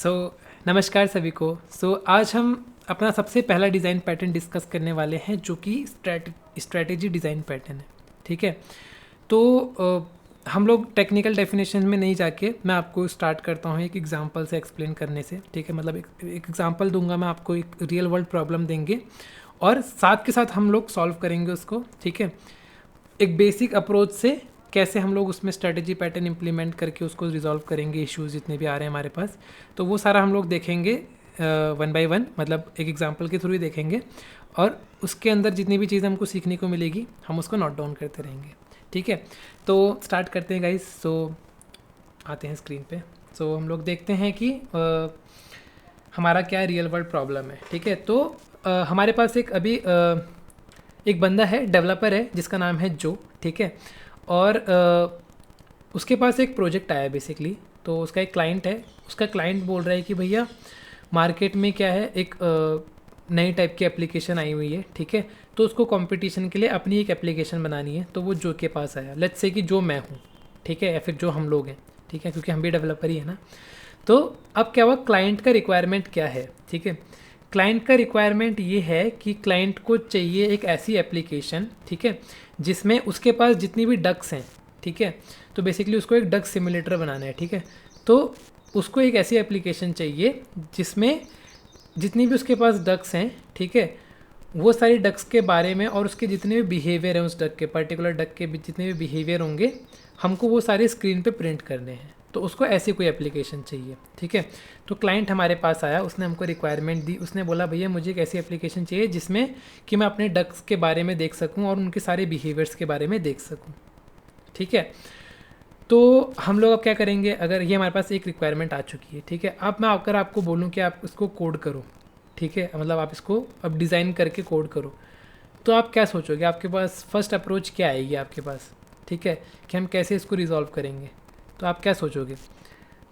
सो नमस्कार सभी को। आज हम अपना सबसे पहला डिज़ाइन पैटर्न डिस्कस करने वाले हैं जो कि स्ट्रैटेजी डिज़ाइन पैटर्न है। ठीक है, तो हम लोग टेक्निकल डेफिनेशन में नहीं जाके मैं आपको स्टार्ट करता हूँ एक एग्जांपल से एक्सप्लेन करने से। ठीक है, मतलब एक एग्जांपल दूंगा मैं आपको, एक रियल वर्ल्ड प्रॉब्लम देंगे और साथ के साथ हम लोग सॉल्व करेंगे उसको। ठीक है, एक बेसिक अप्रोच से कैसे हम लोग उसमें स्ट्रेटजी पैटर्न इंप्लीमेंट करके उसको रिजॉल्व करेंगे, इश्यूज जितने भी आ रहे हैं हमारे पास, तो वो सारा हम लोग देखेंगे वन बाय वन, मतलब एक एग्जांपल के थ्रू ही देखेंगे और उसके अंदर जितनी भी चीज़ हमको सीखने को मिलेगी हम उसको नोट डाउन करते रहेंगे। ठीक है, तो स्टार्ट करते हैं गाइस। आते हैं स्क्रीन पे। हम लोग देखते हैं कि हमारा क्या रियल वर्ल्ड प्रॉब्लम है। ठीक है, तो हमारे पास एक अभी एक बंदा है, डेवलपर है जिसका नाम है जो। ठीक है, और उसके पास एक प्रोजेक्ट आया बेसिकली। तो उसका एक क्लाइंट है, उसका क्लाइंट बोल रहा है कि भैया मार्केट में क्या है, एक नई टाइप की एप्लीकेशन आई हुई है। ठीक है, तो उसको कंपटीशन के लिए अपनी एक एप्लीकेशन बनानी है। तो वो जो के पास आया, लेट्स से कि जो मैं हूँ, ठीक है, या फिर जो हम लोग हैं, ठीक है, क्योंकि हम भी डेवलपर ही है ना। तो अब क्या हुआ, क्लाइंट का रिक्वायरमेंट क्या है। ठीक है, क्लाइंट का रिक्वायरमेंट ये है कि क्लाइंट को चाहिए एक ऐसी एप्लीकेशन, ठीक है, जिसमें उसके पास जितनी भी डक्स हैं, ठीक है, तो बेसिकली उसको एक डक सिमुलेटर बनाना है। ठीक है, तो उसको एक ऐसी एप्लीकेशन चाहिए जिसमें जितनी भी उसके पास डक्स हैं, ठीक है, वो सारी डक्स के बारे में और उसके जितने भी बिहेवियर हैं, उस डक के पर्टिकुलर डक के जितने भी बिहेवियर होंगे, हमको वो सारे स्क्रीन पे प्रिंट करने हैं। तो उसको ऐसी कोई एप्लीकेशन चाहिए। ठीक है, तो क्लाइंट हमारे पास आया, उसने हमको रिक्वायरमेंट दी, उसने बोला भैया मुझे एक ऐसी एप्लीकेशन चाहिए जिसमें कि मैं अपने डक्स के बारे में देख सकूं और उनके सारे बिहेवियर्स के बारे में देख सकूं। ठीक है, तो हम लोग अब क्या करेंगे, अगर ये हमारे पास एक रिक्वायरमेंट आ चुकी है, ठीक है, अब मैं अगर आपको बोलूँ कि आप इसको कोड करो, ठीक है, मतलब आप इसको अब डिज़ाइन करके कोड करो, तो आप क्या सोचोगे, आपके पास फर्स्ट अप्रोच क्या आएगी आपके पास। ठीक है, कि हम कैसे इसको रिजॉल्व करेंगे, तो आप क्या सोचोगे।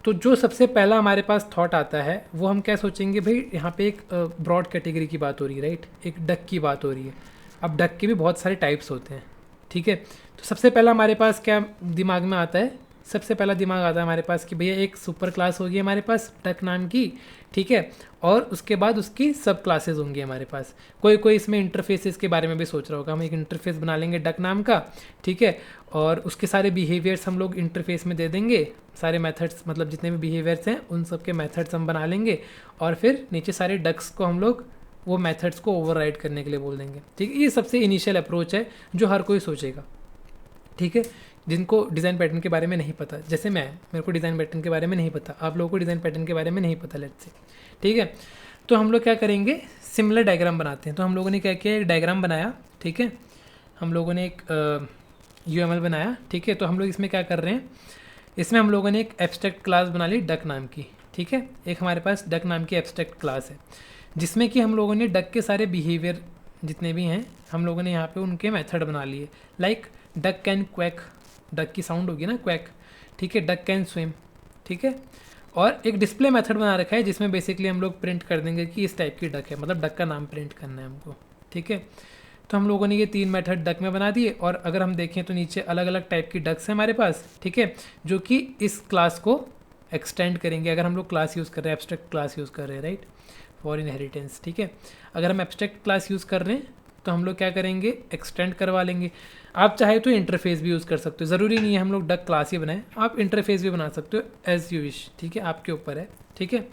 तो जो सबसे पहला हमारे पास थॉट आता है वो हम क्या सोचेंगे, भाई यहाँ पे एक ब्रॉड कैटेगरी की बात हो रही है, राइट, एक डक की बात हो रही है। अब डक के भी बहुत सारे टाइप्स होते हैं। ठीक है, तो सबसे पहला हमारे पास क्या दिमाग में आता है, सबसे पहला दिमाग आता है हमारे पास कि भैया एक सुपर क्लास होगी हमारे पास डक नाम की। ठीक है, और उसके बाद उसकी सब क्लासेस होंगी हमारे पास। कोई कोई इसमें इंटरफेसेस के बारे में भी सोच रहा होगा, हम एक इंटरफेस बना लेंगे डक नाम का। ठीक है, और उसके सारे बिहेवियर्स हम लोग इंटरफेस में दे देंगे, सारे मेथड्स, मतलब जितने भी बिहेवियर्स हैं उन सब के मेथड्स हम बना लेंगे और फिर नीचे सारे डक्स को हम लोग वो मेथड्स को ओवरराइड करने के लिए बोल देंगे। ठीक है, ये सबसे इनिशियल अप्रोच है जो हर कोई सोचेगा। ठीक है, जिनको डिज़ाइन पैटर्न के बारे में नहीं पता, जैसे मेरे को डिज़ाइन पैटर्न के बारे में नहीं पता, आप लोगों को डिज़ाइन पैटर्न के बारे में नहीं पता, लेट्स से। ठीक है, तो हम लोग क्या करेंगे, सिमिलर डायग्राम बनाते हैं। तो हम लोगों ने क्या किया, एक डायग्राम बनाया। ठीक है, हम लोगों ने एक UML बनाया। ठीक है, तो हम लोग इसमें क्या कर रहे हैं, इसमें हम लोगों ने एक एब्स्ट्रैक्ट क्लास बना ली डक नाम की। ठीक है, एक हमारे पास डक नाम की एब्स्ट्रैक्ट क्लास है जिसमें कि हम लोगों ने डक के सारे बिहेवियर जितने भी हैं हम लोगों ने यहाँ पे उनके मेथड बना लिए। Like duck can quack, duck की साउंड होगी ना क्वैक। ठीक है, डक कैन स्विम। ठीक है, और एक डिस्प्ले मेथड बना रखा है जिसमें बेसिकली हम लोग प्रिंट कर देंगे कि इस टाइप की डक है, मतलब डक का नाम प्रिंट करना है हमको। ठीक है, तो हम लोगों ने ये 3 मेथड डक में बना दिए और अगर हम देखें तो नीचे अलग अलग टाइप की डक्स हैं हमारे पास। ठीक है, जो कि इस क्लास को एक्सटेंड करेंगे अगर हम लोग क्लास यूज़ कर रहे हैं, एब्स्ट्रैक्ट क्लास यूज़ कर रहे हैं, राइट, फॉर इनहेरिटेंस। ठीक है, अगर हम एब्स्ट्रैक्ट क्लास यूज़ कर रहे हैं तो हम लोग क्या करेंगे, एक्सटेंड करवा लेंगे। आप चाहे तो इंटरफेस भी यूज़ कर सकते हो, ज़रूरी नहीं है हम लोग डक क्लास ही बनाएं, आप इंटरफेस भी बना सकते हो एज यू विश। ठीक है, आपके ऊपर है। ठीक है,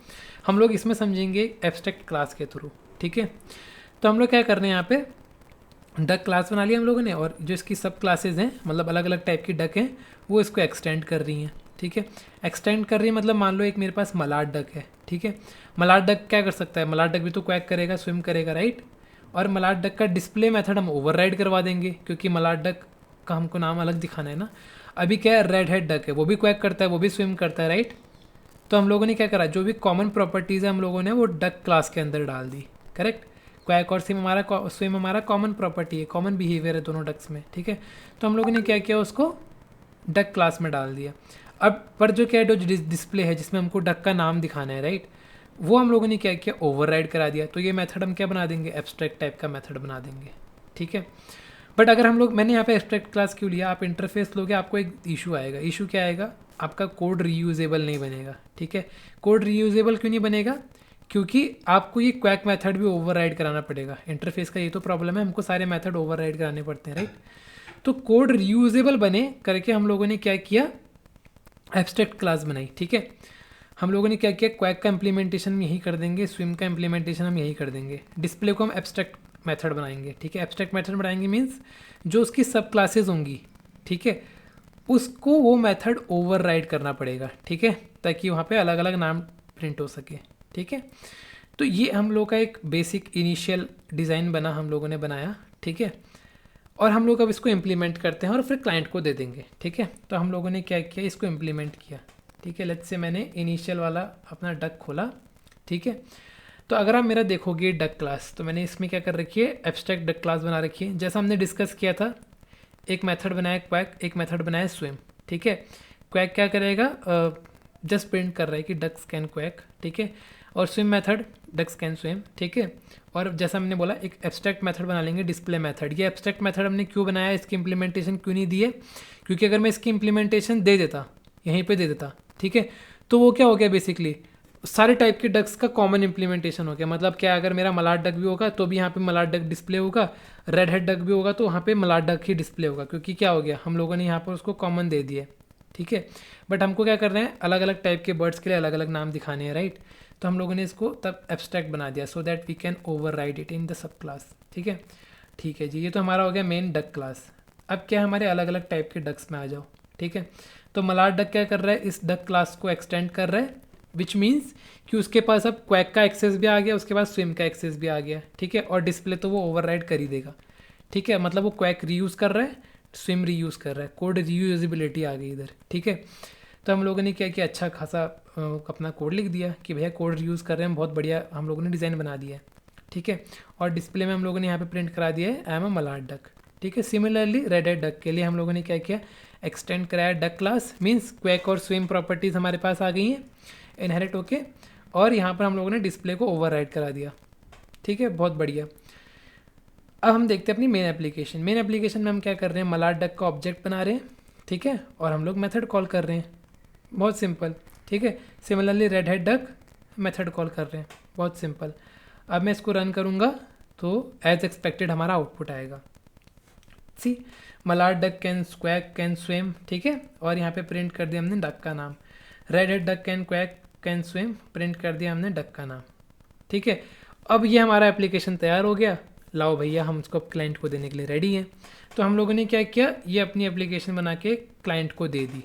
हम लोग इसमें समझेंगे एब्स्ट्रैक्ट क्लास के थ्रू। ठीक है, तो हम लोग क्या कर रहे हैं, यहाँ पे डक क्लास बना लिया हम लोगों ने और जो इसकी सब क्लासेज हैं, मतलब अलग अलग टाइप की डक हैं, वो इसको एक्सटेंड कर रही हैं। ठीक है, एक्सटेंड कर रही है मतलब मान लो एक मेरे पास मलाड डक है। ठीक है, मलाड डक क्या कर सकता है, मलाड डक भी तो क्वैक करेगा, स्विम करेगा, राइट, और मलाड डक का डिस्प्ले मेथड हम ओवरराइड करवा देंगे क्योंकि मलाड डक का हमको नाम अलग दिखाना है ना। अभी क्या है, रेड हेड डक है, वो भी क्वैक करता है, वो भी स्विम करता है, राइट। तो हम लोगों ने क्या करा, जो भी कॉमन प्रॉपर्टीज़ है हम लोगों ने वो डक क्लास के अंदर डाल दी। करेक्ट, क्वैक और स्विम हमारा कॉमन प्रॉपर्टी है, कॉमन बिहेवियर है दोनों डक्स में। ठीक है, तो हम लोगों ने क्या किया, उसको डक क्लास में डाल दिया। अब पर जो क्या है, जो डिस्प्ले है जिसमें हमको डक का नाम दिखाना है, राइट, वो हम लोगों ने क्या किया, ओवरराइड करा दिया। तो ये मेथड हम क्या बना देंगे, एब्स्ट्रैक्ट टाइप का मेथड बना देंगे। ठीक है, बट अगर हम लोग, मैंने यहाँ पे एब्स्ट्रैक्ट क्लास क्यों लिया, आप इंटरफेस लोगे आपको एक इशू आएगा। इशू क्या आएगा, आपका कोड रीयूजेबल नहीं बनेगा। ठीक है, कोड रीयूजेबल क्यों नहीं बनेगा, क्योंकि आपको ये क्वैक मेथड भी ओवरराइड कराना पड़ेगा। इंटरफेस का ये तो प्रॉब्लम है, हमको सारे मेथड ओवरराइड कराने पड़ते हैं, राइट। तो कोड रीयूजेबल बने करके हम लोगों ने क्या किया, एब्स्ट्रैक्ट क्लास बनाई। ठीक है, हम लोगों ने क्या किया, क्वैक का इम्प्लीमेंटेशन हम यही कर देंगे, स्विम का इम्प्लीमेंटेशन हम यही कर देंगे, डिस्प्ले को हम एब्स्ट्रैक्ट मेथड बनाएंगे। ठीक है, एब्स्ट्रैक्ट मेथड बनाएंगे मीन्स जो उसकी सब क्लासेस होंगी, ठीक है, उसको वो मेथड ओवरराइड करना पड़ेगा। ठीक है, ताकि वहाँ पे अलग अलग नाम प्रिंट हो सके। ठीक है, तो ये हम लोग का एक बेसिक इनिशियल डिज़ाइन बना, हम लोगों ने बनाया। ठीक है, और हम लोग अब इसको इम्प्लीमेंट करते हैं और फिर क्लाइंट को दे देंगे। ठीक है, तो हम लोगों ने क्या किया, इसको इम्प्लीमेंट किया। ठीक है, लेट्स से मैंने इनिशियल वाला अपना डक खोला। ठीक है, तो अगर आप मेरा देखोगे डक क्लास, तो मैंने इसमें क्या कर रखी है, एब्स्ट्रैक्ट डक क्लास बना रखी है। जैसा हमने डिस्कस किया था, एक मेथड बनाया क्वैक, एक मेथड बनाया स्विम। ठीक है, क्वैक क्या करेगा, जस्ट प्रिंट कर रहा है कि डक स्कैन क्वैक। ठीक है, और swim method duck scan swim. ठीक है, और जैसा हमने बोला एक एब्स्ट्रैक्ट मेथड बना लेंगे, डिस्प्ले मेथड। ये एब्स्ट्रैक्ट मेथड हमने क्यों बनाया, इसकी इंप्लीमेंटेशन क्यों नहीं दी है, क्योंकि अगर मैं इसकी इंप्लीमेंटेशन दे देता, यहीं पे दे देता, ठीक है, तो वो क्या हो गया, बेसिकली सारे टाइप के डक्स का कॉमन इंप्लीमेंटेशन हो गया। मतलब क्या, अगर मेरा मलाड डक भी होगा तो भी यहाँ पे मलाड डक डिस्प्ले होगा, रेड हेड डक भी होगा तो वहाँ पे मलाड डक ही डिस्प्ले होगा, क्योंकि क्या हो गया, हम लोगों ने यहाँ पर उसको कॉमन दे दिया। ठीक है, बट हमको क्या कर रहे हैं, अलग अलग टाइप के बर्ड्स के लिए अलग अलग नाम दिखाने हैं, राइट। तो हम लोगों ने इसको तब एब्स्ट्रैक्ट बना दिया, so that we can override it in the sub class. ठीक है, ठीक है जी, ये तो हमारा हो गया मेन डक क्लास। अब क्या, हमारे अलग अलग टाइप के डक्स में आ जाओ। ठीक है, तो मलाड डक क्या कर रहा है, इस डक क्लास को एक्सटेंड कर रहा है, विच मीन्स कि उसके पास अब क्वैक का एक्सेस भी आ गया, उसके पास स्विम का एक्सेस भी आ गया। ठीक है, और डिस्प्ले तो वो ओवरराइड कर ही देगा। ठीक है, मतलब वो क्वैक रीयूज़ कर रहा है, स्विम रीयूज़ कर रहा है, कोड रीयूजेबिलिटी आ गई इधर। ठीक है, तो हम लोगों ने क्या किया, अच्छा खासा अपना कोड लिख दिया कि भैया कोड रीयूज़ कर रहे हैं, बहुत बढ़िया हम लोगों ने डिज़ाइन बना दिया है। ठीक है, और डिस्प्ले में हम लोगों ने यहाँ पे प्रिंट करा दिया है, I am a Malad duck. ठीक है, सिमिलरली रेड हेड डक के लिए हम लोगों ने क्या किया, एक्सटेंड कराया डक क्लास, मीन्स क्वैक और स्विम प्रॉपर्टीज़ हमारे पास आ गई हैं इनहेरिट होके, और यहाँ पर हम लोगों ने डिस्प्ले को ओवरराइड करा दिया। ठीक है, बहुत बढ़िया। अब हम देखते हैं अपनी मेन एप्लीकेशन। मेन एप्लीकेशन में हम क्या कर रहे हैं, मलाड डक का ऑब्जेक्ट बना रहे हैं। ठीक है, और हम लोग मेथड कॉल कर रहे हैं, बहुत सिंपल। ठीक है, similarly red head duck method call कर रहे हैं, बहुत सिंपल। अब मैं इसको रन करूँगा तो एज एक्सपेक्टेड हमारा आउटपुट आएगा। See mallard duck can quack can swim. ठीक है, और यहाँ पे प्रिंट कर दिया हमने डक का नाम, red head duck can quack can swim, print कर दिया हमने डक का नाम। ठीक है, अब ये हमारा एप्लीकेशन तैयार हो गया। लाओ भैया, हम उसको क्लाइंट को देने के लिए रेडी हैं। तो हम लोगों ने क्या किया, ये अपनी एप्लीकेशन बना के क्लाइंट को दे दी।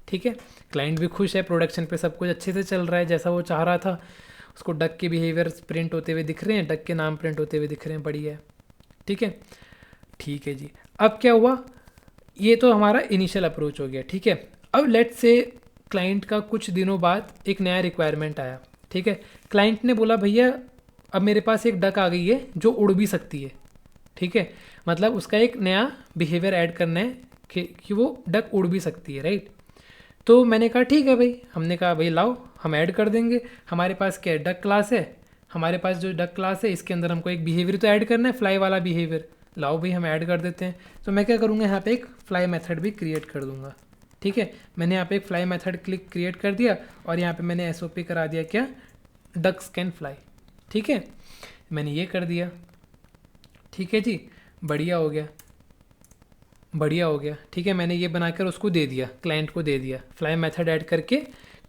ठीक है, क्लाइंट भी खुश है, प्रोडक्शन पे सब कुछ अच्छे से चल रहा है जैसा वो चाह रहा था। उसको डक के बिहेवियर प्रिंट होते हुए दिख रहे हैं, डक के नाम प्रिंट होते हुए दिख रहे हैं, बढ़िया है। ठीक है, ठीक है जी। अब क्या हुआ, ये तो हमारा इनिशियल अप्रोच हो गया। ठीक है, अब लेट से क्लाइंट का कुछ दिनों बाद एक नया रिक्वायरमेंट आया। ठीक है, क्लाइंट ने बोला भैया अब मेरे पास एक डक आ गई है जो उड़ भी सकती है। ठीक है, मतलब उसका एक नया बिहेवियर ऐड करना है कि वो डक उड़ भी सकती है, राइट। तो मैंने कहा ठीक है भाई, हमने कहा भाई लाओ हम ऐड कर देंगे। हमारे पास क्या है, डक क्लास है, हमारे पास जो डक क्लास है इसके अंदर हमको एक बिहेवियर तो ऐड करना है, फ्लाई वाला बिहेवियर। लाओ भाई हम ऐड कर देते हैं। तो मैं क्या करूँगा, यहाँ पे एक फ्लाई मेथड भी क्रिएट कर दूँगा। ठीक है, मैंने यहाँ पे एक फ्लाई मेथड क्रिएट कर दिया, और यहाँ पे मैंने एसओपी करा दिया क्या, डक्स कैन फ्लाई। ठीक है, मैंने ये कर दिया। ठीक है जी, बढ़िया हो गया, बढ़िया हो गया। ठीक है, मैंने ये बनाकर उसको दे दिया, क्लाइंट को दे दिया, फ्लाई मेथड ऐड करके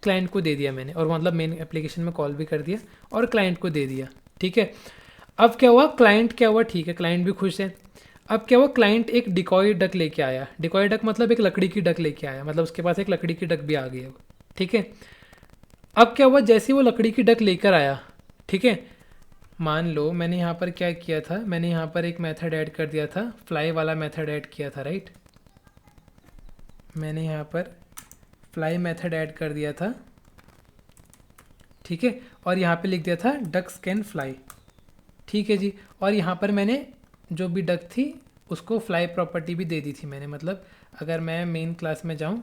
क्लाइंट को दे दिया मैंने, और मतलब मेन एप्लीकेशन में कॉल भी कर दिया और क्लाइंट को दे दिया। ठीक है, अब क्या हुआ, क्लाइंट क्या हुआ, ठीक है क्लाइंट भी खुश है। अब क्या हुआ, क्लाइंट एक डिकॉय डक लेके आया। डिकॉय डक मतलब एक लकड़ी की डक लेके आया, मतलब उसके पास एक लकड़ी की डक भी आ गई है। ठीक है, अब क्या हुआ, जैसे वो लकड़ी की डक लेकर आया, ठीक है, मान लो मैंने यहाँ पर क्या किया था, मैंने यहाँ पर एक मेथड ऐड कर दिया था, फ्लाई वाला मेथड ऐड किया था, राइट। मैंने यहाँ पर फ्लाई मेथड ऐड कर दिया था। ठीक है, और यहाँ पे लिख दिया था डक्स कैन फ्लाई। ठीक है जी, और यहाँ पर मैंने जो भी डक थी उसको फ्लाई प्रॉपर्टी भी दे दी थी मैंने, मतलब अगर मैं मेन क्लास में जाऊँ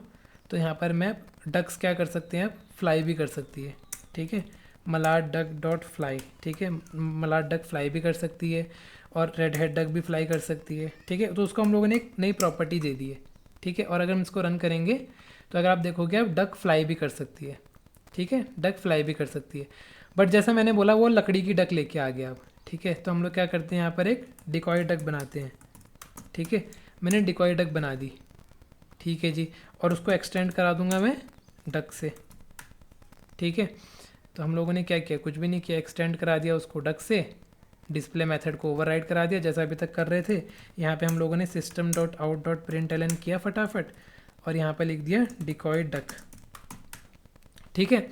तो यहाँ पर मैं डक्स क्या कर सकते हैं, फ्लाई भी कर सकती है। ठीक है, मलाड डक डॉट फ्लाई। ठीक है, मलाड डक फ्लाई भी कर सकती है, और रेड हेड डक भी फ्लाई कर सकती है, ठीक है। तो उसको हम लोगों ने एक नई प्रॉपर्टी दे दी है, ठीक है। और अगर हम इसको रन करेंगे तो अगर आप देखोगे अब डक फ्लाई भी कर सकती है, ठीक है, डक फ्लाई भी कर सकती है। बट जैसा मैंने बोला वो लकड़ी की डक लेके आ गया अब, ठीक है। तो हम लोग क्या करते हैं, यहाँ पर एक डिकॉय डक बनाते हैं, ठीक है। मैंने डिकॉय डक बना दी, ठीक है जी, और उसको एक्सटेंड करा दूंगा मैं डक से, ठीक है। तो हम लोगों ने क्या किया, कुछ भी नहीं किया, एक्सटेंड करा दिया उसको डक से, डिस्प्ले मेथड को ओवरराइड करा दिया जैसा अभी तक कर रहे थे। यहाँ पे हम लोगों ने system dot out dot println किया फटाफट, और यहाँ पे लिख दिया डिकॉय डक, ठीक है।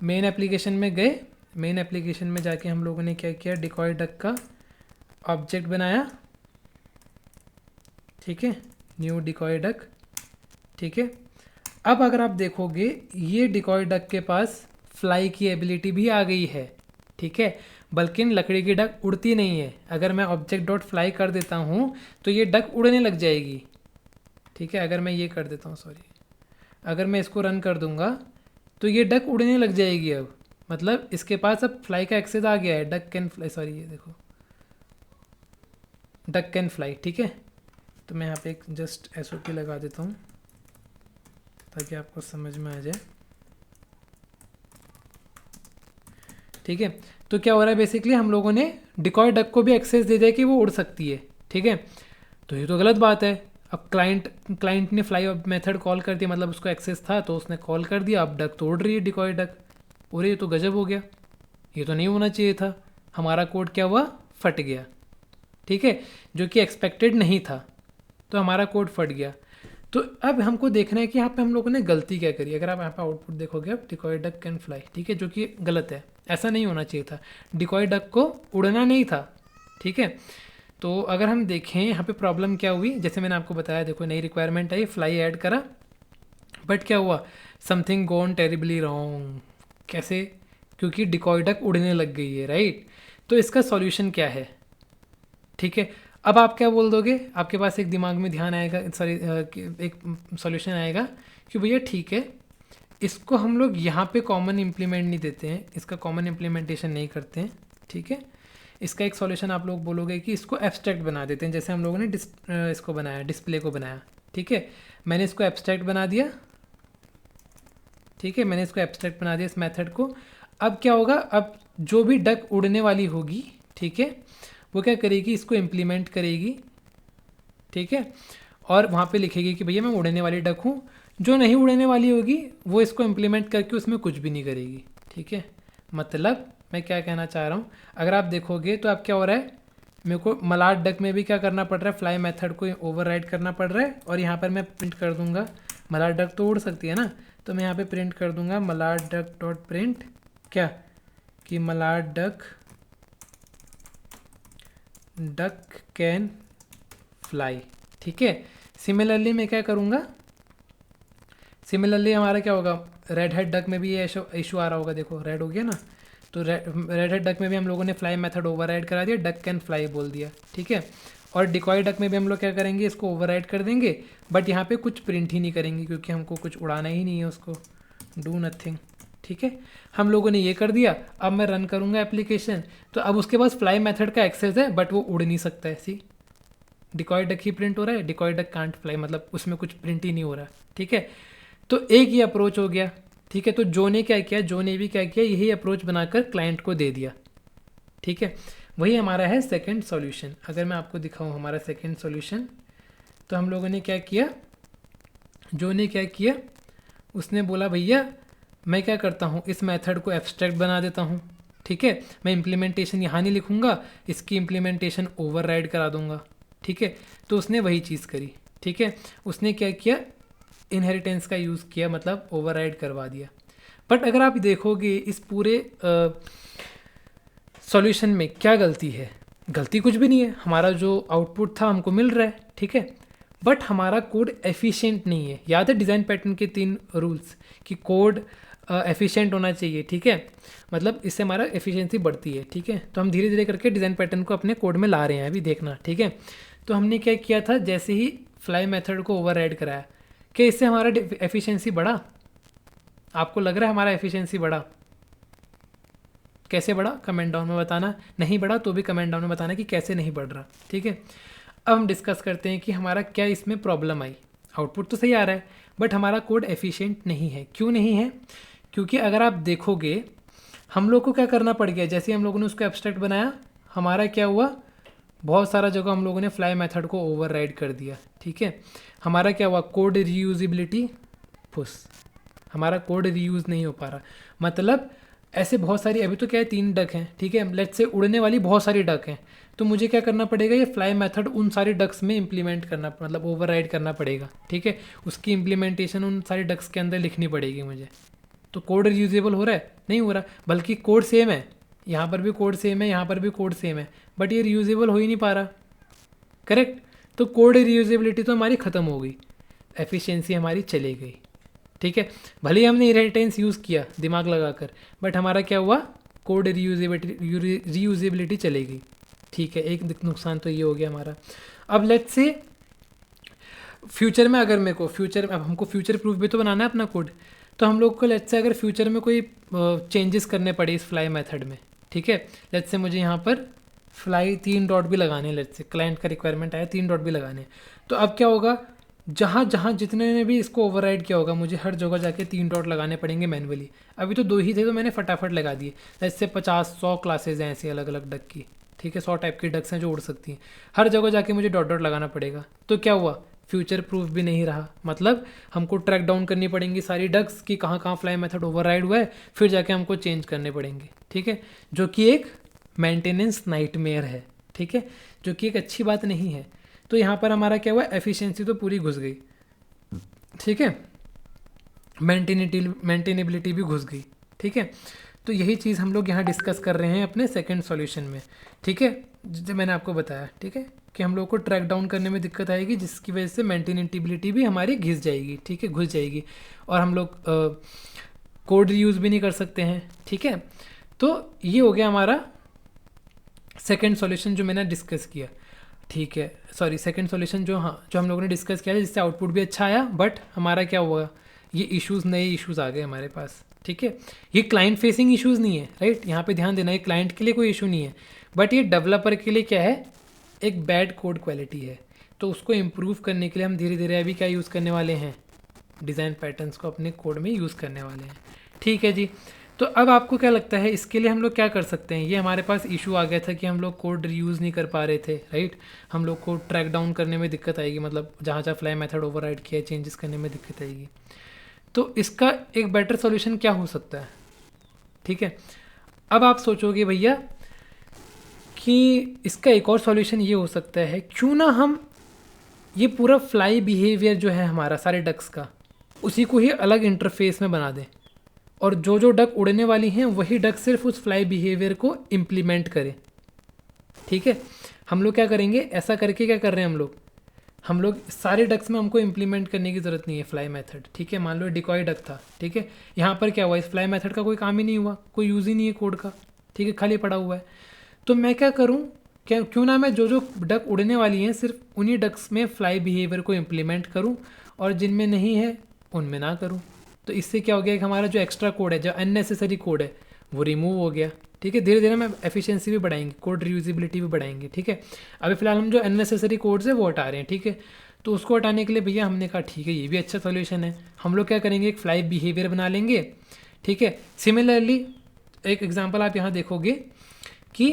मेन एप्लीकेशन में गए, मेन एप्लीकेशन में जाके हम लोगों ने क्या किया, डिकॉय डक का ऑब्जेक्ट बनाया, ठीक है, न्यू डिकॉय डक, ठीक है। अब अगर आप देखोगे ये डिकॉय डक के पास फ्लाई की एबिलिटी भी आ गई है, ठीक है। बल्कि लकड़ी की डक उड़ती नहीं है, अगर मैं ऑब्जेक्ट डॉट फ्लाई कर देता हूँ तो ये डक उड़ने लग जाएगी, ठीक है। अगर मैं ये कर देता हूँ, सॉरी, अगर मैं इसको रन कर दूंगा तो ये डक उड़ने लग जाएगी अब, मतलब इसके पास अब फ्लाई का एक्सेस आ गया है, डक कैन फ्लाई, सॉरी ये देखो डक कैन फ्लाई, ठीक है। तो मैं यहाँ पे एक जस्ट SOP लगा देता हूँ ताकि आपको समझ में आ जाए, ठीक है। तो क्या हो रहा है, बेसिकली हम लोगों ने डिकॉय डक को भी एक्सेस दे दिया कि वो उड़ सकती है, ठीक है। तो ये तो गलत बात है। अब क्लाइंट ने फ्लाई मेथड कॉल कर दिया, मतलब उसको एक्सेस था तो उसने कॉल कर दिया, अब डक तो उड़ रही है डिकॉय डक, और ये तो गजब हो गया, ये तो नहीं होना चाहिए था। हमारा कोड क्या हुआ, फट गया, ठीक है, जो कि एक्सपेक्टेड नहीं था, तो हमारा कोड फट गया। तो अब हमको देखना है कि यहाँ पे हम लोगों ने गलती क्या करी। अगर आप यहाँ पे आउटपुट देखोगे अब डिकॉय डक कैन फ्लाई, ठीक है, जो कि गलत है, ऐसा नहीं होना चाहिए था, डिकॉय डक को उड़ना नहीं था, ठीक है। तो अगर हम देखें यहाँ पे प्रॉब्लम क्या हुई, जैसे मैंने आपको बताया, देखो नई रिक्वायरमेंट आई, फ्लाई ऐड करा, बट क्या हुआ, समथिंग गोन टेरिबली रॉन्ग। कैसे, क्योंकि डिकॉय डक उड़ने लग गई है, राइट। तो इसका सॉल्यूशन क्या है, ठीक है। अब आप क्या बोल दोगे, आपके पास एक दिमाग में ध्यान आएगा, सॉरी एक सॉल्यूशन आएगा कि भैया ठीक है, इसको हम लोग यहाँ पे कॉमन इम्प्लीमेंट नहीं देते हैं, इसका कॉमन इम्प्लीमेंटेशन नहीं करते हैं, ठीक है। इसका एक सॉल्यूशन आप लोग बोलोगे कि इसको एब्स्ट्रैक्ट बना देते हैं, जैसे हम लोगों ने इसको बनाया, डिस्प्ले को बनाया, ठीक है। मैंने इसको एब्स्ट्रैक्ट बना दिया, ठीक है, मैंने इसको एब्स्ट्रैक्ट बना दिया इस मेथड को। अब क्या होगा, अब जो भी डक उड़ने वाली होगी, ठीक है, वो क्या करेगी, इसको इम्प्लीमेंट करेगी, ठीक है, और वहाँ पे लिखेगी कि भैया मैं उड़ने वाली डक हूँ। जो नहीं उड़ने वाली होगी वो इसको इम्प्लीमेंट करके उसमें कुछ भी नहीं करेगी, ठीक है। मतलब मैं क्या कहना चाह रहा हूँ, अगर आप देखोगे तो अब क्या हो रहा है, मेरे को मलाड डक में भी क्या करना पड़ रहा है, फ्लाई मेथड को ओवरराइड करना पड़ रहा है, और यहाँ पर मैं प्रिंट कर दूंगा, मलाड डक तो उड़ सकती है ना, तो मैं यहाँ पे प्रिंट कर दूंगा मलाड डक डॉट प्रिंट क्या, कि मलाड डक कैन फ्लाई, ठीक है। सिमिलरली मैं क्या करूँगा, सिमिलरली हमारा क्या होगा, रेड हेड डक में भी ये इशू आ रहा होगा, देखो रेड हो गया ना, तो रेड हेड डक में भी हम लोगों ने फ्लाई मेथड ओवरराइड करा दिया, डक कैन फ्लाई बोल दिया, ठीक है। और डिकॉय डक में भी हम लोग क्या करेंगे, इसको ओवरराइड कर देंगे, बट यहाँ पे कुछ प्रिंट ही नहीं करेंगे क्योंकि हमको कुछ उड़ाना ही नहीं है उसको, डू नथिंग, ठीक है। हम लोगों ने ये कर दिया। अब मैं रन करूँगा एप्लीकेशन, तो अब उसके पास फ्लाई मेथड का एक्सेस है बट वो उड़ नहीं सकता है, सी डिकॉय डक ही प्रिंट हो रहा है, डिकॉय डक कांट फ्लाई, मतलब उसमें कुछ प्रिंट ही नहीं हो रहा, ठीक है। तो एक ही अप्रोच हो गया, ठीक है। तो जो ने क्या किया, जो ने भी क्या किया, यही अप्रोच बनाकर क्लाइंट को दे दिया, ठीक है। वही हमारा है सेकंड सॉल्यूशन। अगर मैं आपको दिखाऊं हमारा सेकंड सॉल्यूशन, तो हम लोगों ने क्या किया, जो ने क्या किया, उसने बोला भैया मैं क्या करता हूँ, इस मेथड को एब्स्ट्रैक्ट बना देता हूँ, ठीक है। मैं इम्प्लीमेंटेशन यहाँ नहीं लिखूँगा, इसकी इम्प्लीमेंटेशन ओवरराइड करा दूँगा, ठीक है। तो उसने वही चीज़ करी, ठीक है। उसने क्या किया, इनहेरिटेंस का यूज़ किया, मतलब ओवरराइड करवा दिया। बट अगर आप देखोगे इस पूरे सॉल्यूशन में क्या गलती है, गलती कुछ भी नहीं है, हमारा जो आउटपुट था हमको मिल रहा है, ठीक है। बट हमारा कोड एफिशिएंट नहीं है। याद है डिज़ाइन पैटर्न के 3 रूल्स कि कोड एफिशिएंट होना चाहिए, ठीक है, मतलब इससे हमारा एफिशिएंसी बढ़ती है, ठीक है। तो हम धीरे धीरे करके डिज़ाइन पैटर्न को अपने कोड में ला रहे हैं, अभी देखना, ठीक है। तो हमने क्या किया था, जैसे ही फ्लाई मेथड को ओवरराइड कराया, कि इससे हमारा एफिशिएंसी बढ़ा, आपको लग रहा है हमारा एफिशिएंसी बढ़ा, कैसे बढ़ा कमेंट डाउन में बताना, नहीं बढ़ा तो भी कमेंट डाउन में बताना कि कैसे नहीं बढ़ रहा, ठीक है। अब हम डिस्कस करते हैं कि हमारा क्या इसमें प्रॉब्लम आई। आउटपुट तो सही आ रहा है बट हमारा कोड एफिशिएंट नहीं है। क्यों नहीं है? क्योंकि अगर आप देखोगे हम लोग को क्या करना पड़ गया, जैसे हम लोगों ने उसको एब्स्ट्रैक्ट बनाया, हमारा क्या हुआ, बहुत सारा जगह हम लोगों ने फ्लाई मेथड को ओवरराइड कर दिया, ठीक है। हमारा क्या हुआ, कोड रीयूजिबिलिटी फुस, हमारा कोड रीयूज़ नहीं हो पा रहा। मतलब ऐसे बहुत सारी, अभी तो क्या है 3 डक हैं, ठीक है, लेट्स से उड़ने वाली बहुत सारी डक हैं, तो मुझे क्या करना पड़ेगा, ये फ्लाई मेथड उन सारी डक्स में इंप्लीमेंट करना, मतलब ओवरराइड करना पड़ेगा, ठीक है। उसकी इम्प्लीमेंटेशन उन सारी डक्स के अंदर लिखनी पड़ेगी मुझे। तो कोड रीयूजेबल हो रहा है? नहीं हो रहा, बल्कि कोड सेम है, यहाँ पर भी कोड सेम है, यहाँ पर भी कोड सेम है, बट ये रीयूजेबल हो ही नहीं पा रहा, करेक्ट। तो कोड रीयूजेबिलिटी तो हमारी ख़त्म हो गई, एफिशिएंसी हमारी चली गई, ठीक है। भले ही हमने इनहेरिटेंस यूज़ किया दिमाग लगाकर, बट हमारा क्या हुआ, कोड रीयूजेबिलिटी चली गई, ठीक है। एक नुकसान तो ये हो गया हमारा। अब लेट्स से फ्यूचर में अगर मेरे को अब हमको फ्यूचर प्रूफ भी तो बनाना है अपना कोड, तो हम लोग को लेट्स से अगर फ्यूचर में कोई चेंजेस करने पड़े इस फ्लाई मेथड में, ठीक है। लेट्स से मुझे यहाँ पर फ्लाई 3 डॉट भी लगाने हैं, लेट्स से क्लाइंट का रिक्वायरमेंट आया 3 डॉट भी लगाने हैं, तो अब क्या होगा, जहाँ जहाँ जितने ने भी इसको ओवरराइड किया होगा मुझे हर जगह जाके 3 डॉट लगाने पड़ेंगे मैनुअली। अभी तो 2 ही थे तो मैंने फटाफट लगा दिए। लेट्स से 50-100 क्लासेज हैं ऐसी अलग अलग डक की, ठीक है, 100 टाइप की डक्स हैं जो उड़ सकती हैं, हर जगह जाके मुझे डॉट डॉट लगाना पड़ेगा। तो क्या हुआ, फ्यूचर प्रूफ भी नहीं रहा, मतलब हमको ट्रैक डाउन करनी पड़ेंगी सारी डक्स कि कहाँ कहाँ फ्लाई मेथड ओवरराइड हुआ है, फिर जाके हमको चेंज करने पड़ेंगे, ठीक है, जो कि एक मेंटेनेंस नाइटमेयर है, ठीक है, जो कि एक अच्छी बात नहीं है। तो यहाँ पर हमारा क्या हुआ, एफिशिएंसी तो पूरी घुस गई, ठीक है, मेंटेनेबिलिटी भी घुस गई, ठीक है। तो यही चीज़ हम लोग यहाँ डिस्कस कर रहे हैं अपने सेकंड सॉल्यूशन में, ठीक है, जो मैंने आपको बताया, ठीक है, कि हम लोग को ट्रैक डाउन करने में दिक्कत आएगी जिसकी वजह से मेंटेनेबिलिटी भी हमारी घिस जाएगी, ठीक है, घुस जाएगी, और हम लोग कोड रीयूज़ भी नहीं कर सकते हैं, ठीक है। तो ये हो गया हमारा सेकंड सॉल्यूशन जो मैंने डिस्कस किया, ठीक है, सॉरी सेकंड सॉल्यूशन जो हम लोगों ने डिस्कस किया जिससे आउटपुट भी अच्छा आया, बट हमारा क्या हुआ, ये इश्यूज़, नए इश्यूज़ आ गए हमारे पास, ठीक है। ये क्लाइंट फेसिंग इश्यूज़ नहीं है, राइट, यहाँ पे ध्यान देना, ये क्लाइंट के लिए कोई इशू नहीं है, बट ये डेवलपर के लिए क्या है, एक बैड कोड क्वालिटी है। तो उसको इम्प्रूव करने के लिए हम धीरे धीरे अभी क्या यूज़ करने वाले हैं, डिज़ाइन पैटर्न्स को अपने कोड में यूज़ करने वाले हैं, ठीक है जी। तो अब आपको क्या लगता है इसके लिए हम लोग क्या कर सकते हैं, ये हमारे पास इशू आ गया था कि हम लोग कोड रीयूज़ नहीं कर पा रहे थे, राइट, हम लोग को ट्रैक डाउन करने में दिक्कत आएगी, मतलब जहाँ जहाँ फ्लाई मेथड ओवरराइड किया चेंजेस करने में दिक्कत आएगी। तो इसका एक बेटर सॉल्यूशन क्या हो सकता है, ठीक है। अब आप सोचोगे भैया कि इसका एक और सॉल्यूशन ये हो सकता है, क्यों ना हम ये पूरा फ्लाई बिहेवियर जो है हमारा सारे डक्स का, उसी को ही अलग इंटरफेस में बना दें, और जो जो डक उड़ने वाली हैं वही डक सिर्फ उस फ्लाई बिहेवियर को इम्प्लीमेंट करें, ठीक है। हम लोग क्या करेंगे, ऐसा करके क्या कर रहे हैं हम लोग सारे डक्स में हमको इम्प्लीमेंट करने की ज़रूरत नहीं है फ्लाई मेथड, ठीक है। मान लो डिकॉय डक था, ठीक है, यहाँ पर क्या हुआ, इस फ्लाई मेथड का कोई काम ही नहीं हुआ, कोई यूज़ ही नहीं है कोड का, ठीक है, खाली पड़ा हुआ है। तो मैं क्या करूँ, क्यों ना मैं जो जो डक उड़ने वाली हैं सिर्फ उन्हीं डक्स में फ्लाई बिहेवियर को इम्प्लीमेंट करूँ, और जिनमें नहीं है उनमें ना करूँ। तो इससे क्या हो गया कि हमारा जो एक्स्ट्रा कोड है, जो अननेसेसरी कोड है, वो रिमूव हो गया, ठीक है। धीरे धीरे हम एफिशिएंसी भी बढ़ाएंगे, कोड रीयूजेबिलिटी भी बढ़ाएंगे, ठीक है। अभी फिलहाल हम जो अननेसेसरी कोड्स है वो हटा रहे हैं, ठीक है। तो उसको हटाने के लिए भैया हमने कहा ठीक है ये भी अच्छा सोल्यूशन है, हम लोग क्या करेंगे, एक फ्लाई बिहेवियर बना लेंगे, ठीक है। सिमिलरली एक एग्जांपल आप यहाँ देखोगे कि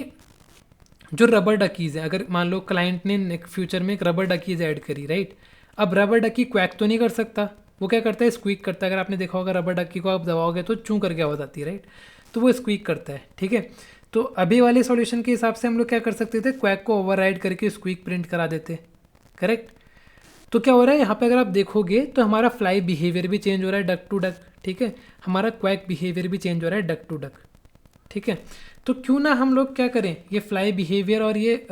जो रबर डकीज़ है, अगर मान लो क्लाइंट ने फ्यूचर में एक रबर डकीज़ ऐड करी, राइट, अब रबर डकी क्वैक तो नहीं कर सकता, वो क्या करता है, स्क्वीक करता है। अगर आपने देखा होगा रबर डकी को आप दबाओगे तो चूं करके आवाज़ आती है, राइट, तो वो स्क्वीक करता है, ठीक है। तो अभी वाले सॉल्यूशन के हिसाब से हम लोग क्या कर सकते थे, क्वैक को ओवरराइड करके स्क्वीक प्रिंट करा देते, करेक्ट। तो क्या हो रहा है यहाँ पे, अगर आप देखोगे तो हमारा फ्लाई बिहेवियर भी चेंज हो रहा है डक टू डक, ठीक है, हमारा क्वैक बिहेवियर भी चेंज हो रहा है डक टू डक, ठीक है। तो क्यों ना हम लोग क्या करें, ये फ्लाई बिहेवियर और ये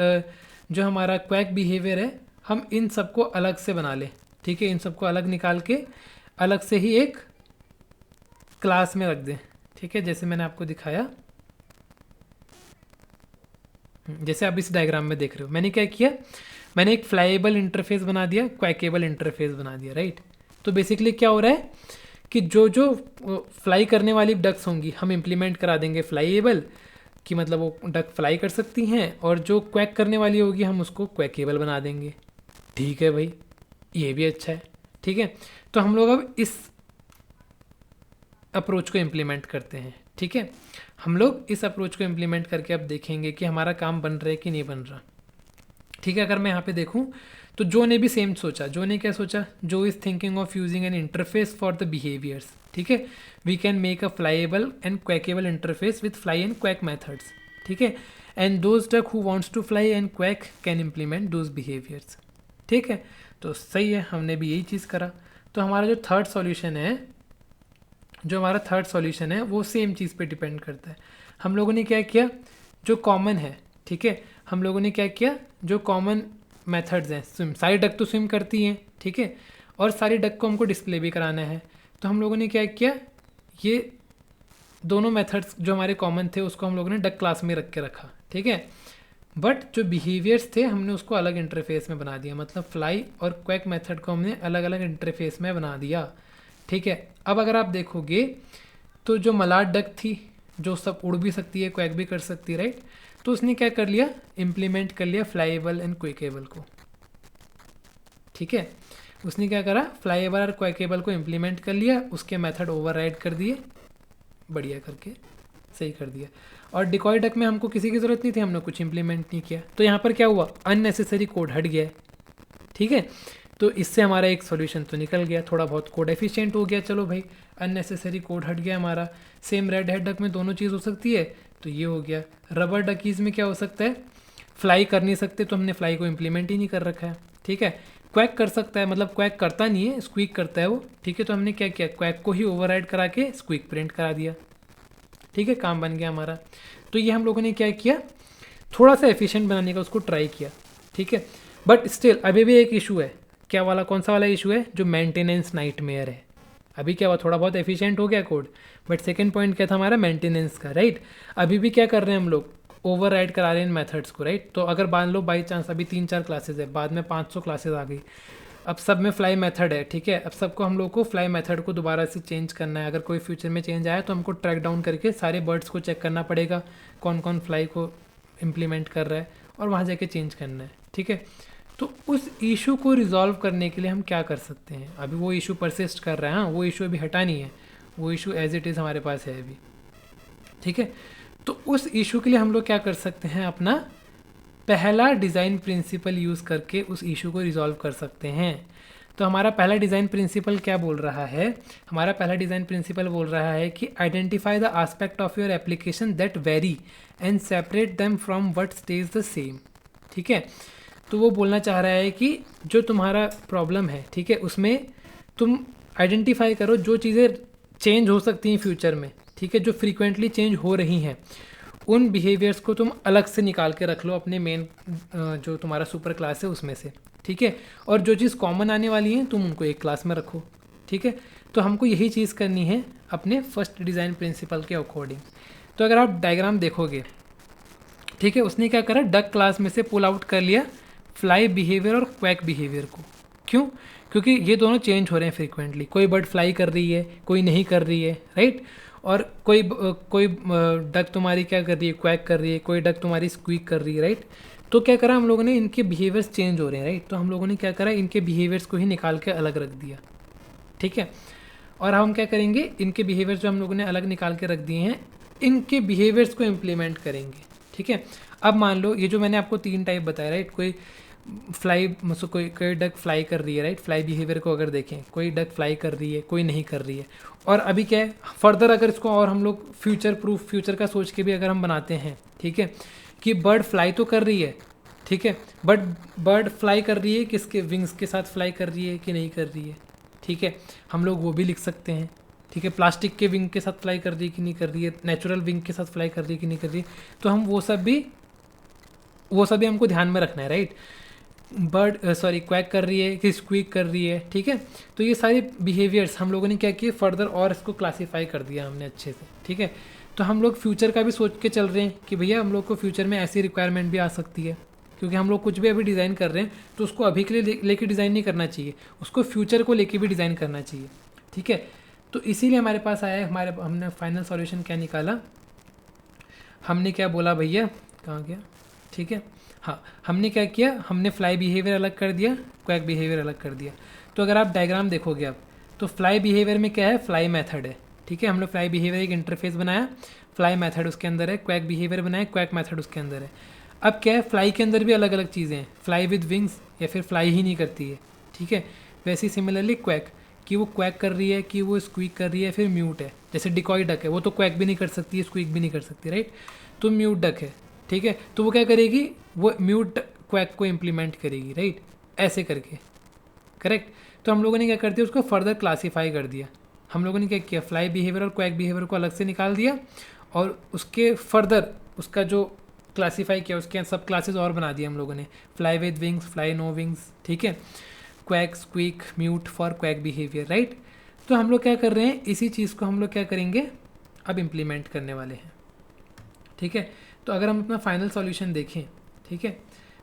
जो हमारा क्वैक बिहेवियर है, हम इन सबको अलग से बना लें, ठीक है, इन सबको अलग निकाल के अलग से ही एक क्लास में रख दें, ठीक है, जैसे मैंने आपको दिखाया, जैसे आप इस डायग्राम में देख रहे हो। मैंने क्या किया, मैंने एक फ्लाईएबल इंटरफेस बना दिया, क्वैकेबल इंटरफेस बना दिया, राइट। तो बेसिकली क्या हो रहा है कि जो जो फ्लाई करने वाली डक्स होंगी हम इम्प्लीमेंट करा देंगे फ्लाईएबल, कि मतलब वो डक फ्लाई कर सकती हैं, और जो क्वैक करने वाली होगी हम उसको क्वैकेबल बना देंगे। ठीक है भाई, ये भी अच्छा है। ठीक है, तो हम लोग अब इस अप्रोच को इम्प्लीमेंट करते हैं। ठीक है, हम लोग इस अप्रोच को इम्प्लीमेंट करके अब देखेंगे कि हमारा काम बन रहा है कि नहीं बन रहा। ठीक है, अगर मैं यहाँ पे देखूँ तो जो ने भी सेम सोचा। जो ने क्या सोचा? जो is thinking of using an interface for the behaviours. ठीक है, we can make a flyable and quackable interface with fly and quack methods. ठीक है, and those duck who wants to fly and quack can implement those behaviours. ठीक है, तो सही है, हमने भी यही चीज़ करा। तो हमारा जो थर्ड सॉल्यूशन है वो सेम चीज़ पे डिपेंड करता है। हम लोगों ने क्या किया, जो कॉमन है, ठीक है, हम लोगों ने क्या किया, जो कॉमन मेथड्स हैं, स्विम, सारी डक तो स्विम करती हैं, ठीक है, और सारी डक को हमको डिस्प्ले भी कराना है। तो हम लोगों ने क्या किया, ये दोनों मेथड्स जो हमारे कॉमन थे उसको हम लोगों ने डक क्लास में रख के रखा। ठीक है, बट जो बिहेवियर्स थे हमने उसको अलग इंटरफेस में बना दिया, मतलब फ्लाई और क्वैक मेथड को हमने अलग अलग इंटरफेस में बना दिया। ठीक है, अब अगर आप देखोगे तो जो मलाड डक थी, जो सब उड़ भी सकती है, क्वैक भी कर सकती है, राइट, तो उसने क्या कर लिया, इम्प्लीमेंट कर लिया फ्लाईएबल एंड क्विकेबल को। ठीक है, उसने क्या करा, फ्लाईएबल और क्विकेबल को इम्प्लीमेंट कर लिया, उसके मेथड ओवरराइड कर दिए, बढ़िया करके सही कर दिया। और डिकॉय डक में हमको किसी की ज़रूरत नहीं थी, हमने कुछ इंप्लीमेंट नहीं किया, तो यहाँ पर क्या हुआ, अननेसेसरी कोड हट गया है। ठीक है, तो इससे हमारा एक सॉल्यूशन तो निकल गया, थोड़ा बहुत कोड एफिशिएंट हो गया, चलो भाई अननेसेसरी कोड हट गया हमारा। सेम रेड हेड डक में दोनों चीज़ हो सकती है, तो ये हो गया। रबर डकीज़ में क्या हो सकता है, फ्लाई कर नहीं सकते, तो हमने फ्लाई को इम्प्लीमेंट ही नहीं कर रखा है। ठीक है, क्वैक कर सकता है, मतलब क्वैक करता नहीं है, स्क्वीक करता है वो। ठीक है, तो हमने क्या किया, क्वैक को ही ओवरराइड करा के स्क्वीक प्रिंट करा दिया। ठीक है, काम बन गया हमारा। तो ये हम लोगों ने क्या किया, थोड़ा सा एफिशिएंट बनाने का उसको ट्राई किया। ठीक है, बट स्टिल अभी भी एक इशू है। क्या वाला, कौन सा वाला इशू है, जो मेंटेनेंस नाइटमेयर है। अभी क्या हुआ, थोड़ा बहुत एफिशिएंट हो गया कोड, बट सेकंड पॉइंट क्या था हमारा, मेंटेनेंस का, राइट। अभी भी क्या कर रहे हैं हम लोग, ओवरराइड करा रहे हैं मेथड्स को, राइट। तो अगर मान लो बाई चांस अभी 3-4 क्लासेज है, बाद में 500 क्लासेज आ गई, अब सब में फ्लाई मेथड है। ठीक है, अब सबको हम लोग को फ्लाई मेथड को दोबारा से चेंज करना है। अगर कोई फ्यूचर में चेंज आया तो हमको ट्रैक डाउन करके सारे बर्ड्स को चेक करना पड़ेगा, कौन कौन फ्लाई को इम्प्लीमेंट कर रहा है, और वहाँ जाके चेंज करना है। ठीक है, तो उस इशू को रिजॉल्व करने के लिए हम क्या कर सकते हैं, अभी वो इशू परसिस्ट कर रहा है, हाँ, वो इशू अभी हटा नहीं है, वो इशू एज इट इज़ हमारे पास है अभी। ठीक है, तो उस इशू के लिए हम लोग क्या कर सकते हैं, अपना पहला डिज़ाइन प्रिंसिपल यूज़ करके उस इशू को रिजॉल्व कर सकते हैं। तो हमारा पहला डिज़ाइन प्रिंसिपल क्या बोल रहा है, हमारा पहला डिज़ाइन प्रिंसिपल बोल रहा है कि identify the aspect of your application that very and separate them from what stage the same. ठीक है, तो वो बोलना चाह रहा है कि जो तुम्हारा प्रॉब्लम है, ठीक है, उसमें तुम आइडेंटिफाई करो जो चीज़ें चेंज हो सकती हैं फ्यूचर में, ठीक है, जो फ्रीक्वेंटली चेंज हो रही हैं, उन बिहेवियर्स को तुम अलग से निकाल के रख लो अपने मेन जो तुम्हारा सुपर क्लास है उसमें से। ठीक है, और जो चीज़ कॉमन आने वाली है तुम उनको एक क्लास में रखो। ठीक है, तो हमको यही चीज़ करनी है अपने फर्स्ट डिज़ाइन प्रिंसिपल के अकॉर्डिंग। तो अगर आप डायग्राम देखोगे, ठीक है, उसने क्या करा, डक क्लास में से पुल आउट कर लिया फ्लाई बिहेवियर और क्वैक बिहेवियर को। क्यों? क्योंकि ये दोनों चेंज हो रहे हैं फ्रीक्वेंटली, कोई बर्ड फ्लाई कर रही है, कोई नहीं कर रही है, राइट। और कोई डक तुम्हारी क्या कर रही है, क्वैक कर रही है, कोई डक तुम्हारी स्क्वीक कर रही है, राइट। तो क्या करा हम लोगों ने, इनके बिहेवियर्स चेंज हो रहे हैं, राइट, तो हम लोगों ने क्या करा, इनके बिहेवियर्स को ही निकाल के अलग रख दिया। ठीक है, और हम क्या करेंगे, इनके बिहेवियर्स जो हम लोगों ने अलग निकाल के रख दिए हैं, इनके बिहेवियर्स को इम्प्लीमेंट करेंगे। ठीक है, अब मान लो ये जो मैंने आपको 3 टाइप बताया, राइट, कोई फ्लाई, कोई डक फ्लाई कर रही है, राइट, फ्लाई बिहेवियर को अगर देखें, कोई डक फ्लाई कर रही है, कोई नहीं कर रही है। और अभी क्या है, फर्दर अगर इसको और हम लोग फ्यूचर प्रूफ, फ्यूचर का सोच के भी अगर हम बनाते हैं, ठीक है, कि बर्ड फ्लाई तो कर रही है, ठीक है, बट बर्ड फ्लाई कर रही है किसके, विंग्स के साथ फ्लाई कर रही है कि नहीं कर रही है। ठीक है, हम लोग वो भी लिख सकते हैं। ठीक है, प्लास्टिक के विंग के साथ फ्लाई कर रही है कि नहीं कर रही है, नेचुरल विंग के साथ फ्लाई कर रही है कि नहीं कर रही है, तो हम वो सब भी हमको ध्यान में रखना है, राइट। बर्ड क्वैक कर रही है कि स्क्वीक कर रही है, ठीक है, तो ये सारे बिहेवियर्स हम लोगों ने क्या किए, फर्दर और इसको क्लासीफाई कर दिया हमने अच्छे से। ठीक है, तो हम लोग फ्यूचर का भी सोच के चल रहे हैं कि भैया हम लोग को फ्यूचर में ऐसी रिक्वायरमेंट भी आ सकती है, क्योंकि हम लोग कुछ भी अभी डिज़ाइन कर रहे हैं तो उसको अभी के लिए लेके डिज़ाइन नहीं करना चाहिए, उसको फ्यूचर को लेके भी डिज़ाइन करना चाहिए। ठीक है, तो इसीलिए हमारे पास आया है, हमने फाइनल सॉल्यूशन क्या निकाला, हमने क्या बोला भैया, कहाँ गया, ठीक है, हाँ, हमने क्या किया, हमने फ्लाई बिहेवियर अलग कर दिया, क्वैक बिहेवियर अलग कर दिया। तो अगर आप डायग्राम देखोगे आप, तो फ्लाई बिहेवियर में क्या है, फ्लाई मेथड है, ठीक है, हम लोग फ्लाई बिहेवियर एक इंटरफेस बनाया, फ्लाई मेथड उसके अंदर है, क्वैक बिहेवियर बनाया, क्वैक मेथड उसके अंदर है। अब क्या है, फ्लाई के अंदर भी अलग अलग चीज़ें हैं, फ्लाई विद विंग्स या फिर फ्लाई ही नहीं करती है, ठीक है। वैसे ही सिमिलरली क्वैक, कि वो क्वैक कर रही है, कि वो स्क्वीक कर रही है, फिर म्यूट है। जैसे डिकॉय डक है, वो तो क्वैक भी नहीं कर सकती है, स्क्वीक भी नहीं कर सकती, राइट। तो म्यूट डक है, ठीक है, तो वो क्या करेगी, वो म्यूट क्वैक को इम्प्लीमेंट करेगी, राइट, ऐसे करके, करेक्ट। तो हम लोगों ने क्या कर दिया, उसको फर्दर क्लासीफाई कर दिया। हम लोगों ने क्या किया, फ्लाई बिहेवियर और क्वैक बिहेवियर को अलग से निकाल दिया, और उसके फर्दर उसका जो क्लासीफाई किया, उसके सब क्लासेस और बना दिए हम लोगों ने, fly with wings, fly no wings, ठीक है, quack, squeak, mute for quack behaviour, right. तो हम लोग क्या कर रहे हैं, इसी चीज़ को हम लोग क्या करेंगे, अब इम्प्लीमेंट करने वाले हैं, ठीक है। तो अगर हम अपना फाइनल सॉल्यूशन देखें, ठीक है,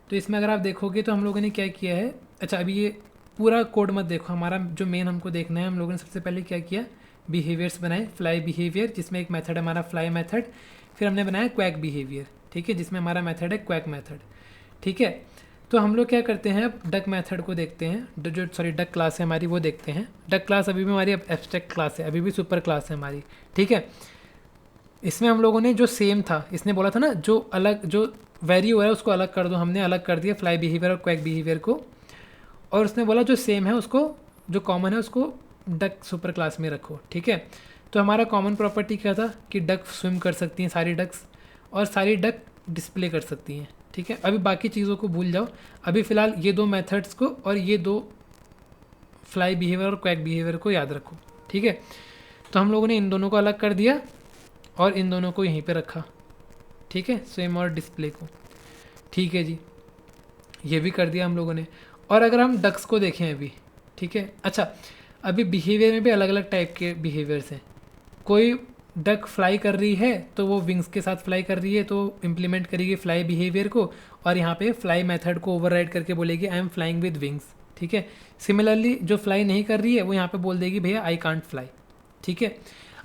तो इसमें अगर आप देखोगे तो हम लोगों ने क्या किया है, अच्छा अभी ये पूरा कोड मत देखो, हमारा जो मेन हमको देखना है, हम लोगों ने सबसे पहले क्या किया, बिहेवियर्स बनाए, फ्लाई बिहेवियर जिसमें एक मेथड है हमारा फ्लाई मेथड, फिर हमने बनाया क्वैक बिहेवियर, ठीक है, जिसमें हमारा मेथड है क्वैक मेथड, ठीक है। तो हम लोग क्या करते हैं, अब डक मेथड को देखते हैं, जो सॉरी डक क्लास है हमारी वो देखते हैं। डक क्लास अभी भी हमारी एब्स्ट्रैक्ट क्लास है, अभी भी सुपर क्लास है हमारी, ठीक है। इसमें हम लोगों ने जो सेम था, इसने बोला था ना जो अलग, जो वेरी हो रहा है उसको अलग कर दो, हमने अलग कर दिया फ्लाई बिहेवियर और क्वैक बिहेवियर को, और उसने बोला जो सेम है उसको, जो कॉमन है उसको डक सुपर क्लास में रखो, ठीक है। तो हमारा कॉमन प्रॉपर्टी क्या था कि डक स्विम कर सकती हैं सारी डक्स, और सारी डक डिस्प्ले कर सकती हैं, ठीक है। अभी बाकी चीज़ों को भूल जाओ, अभी फ़िलहाल ये दो मेथड्स को और ये दो फ्लाई बिहेवियर और क्वैक बिहेवियर को याद रखो, ठीक है। तो हम लोगों ने इन दोनों को अलग कर दिया और इन दोनों को यहीं पे रखा, ठीक है, स्विम और डिस्प्ले को, ठीक है जी, ये भी कर दिया हम लोगों ने। और अगर हम डक्स को देखें अभी, ठीक है, अच्छा अभी बिहेवियर में भी अलग अलग टाइप के बिहेवियर्स हैं। कोई डक फ्लाई कर रही है तो वो विंग्स के साथ फ्लाई कर रही है, तो इम्प्लीमेंट करेगी फ्लाई बिहेवियर को, और यहाँ पे फ्लाई मेथड को ओवरराइड करके बोलेगी I am flying with wings, ठीक है। सिमिलरली जो फ्लाई नहीं कर रही है वो यहाँ पे बोल देगी भैया आई कांट फ्लाई, ठीक है।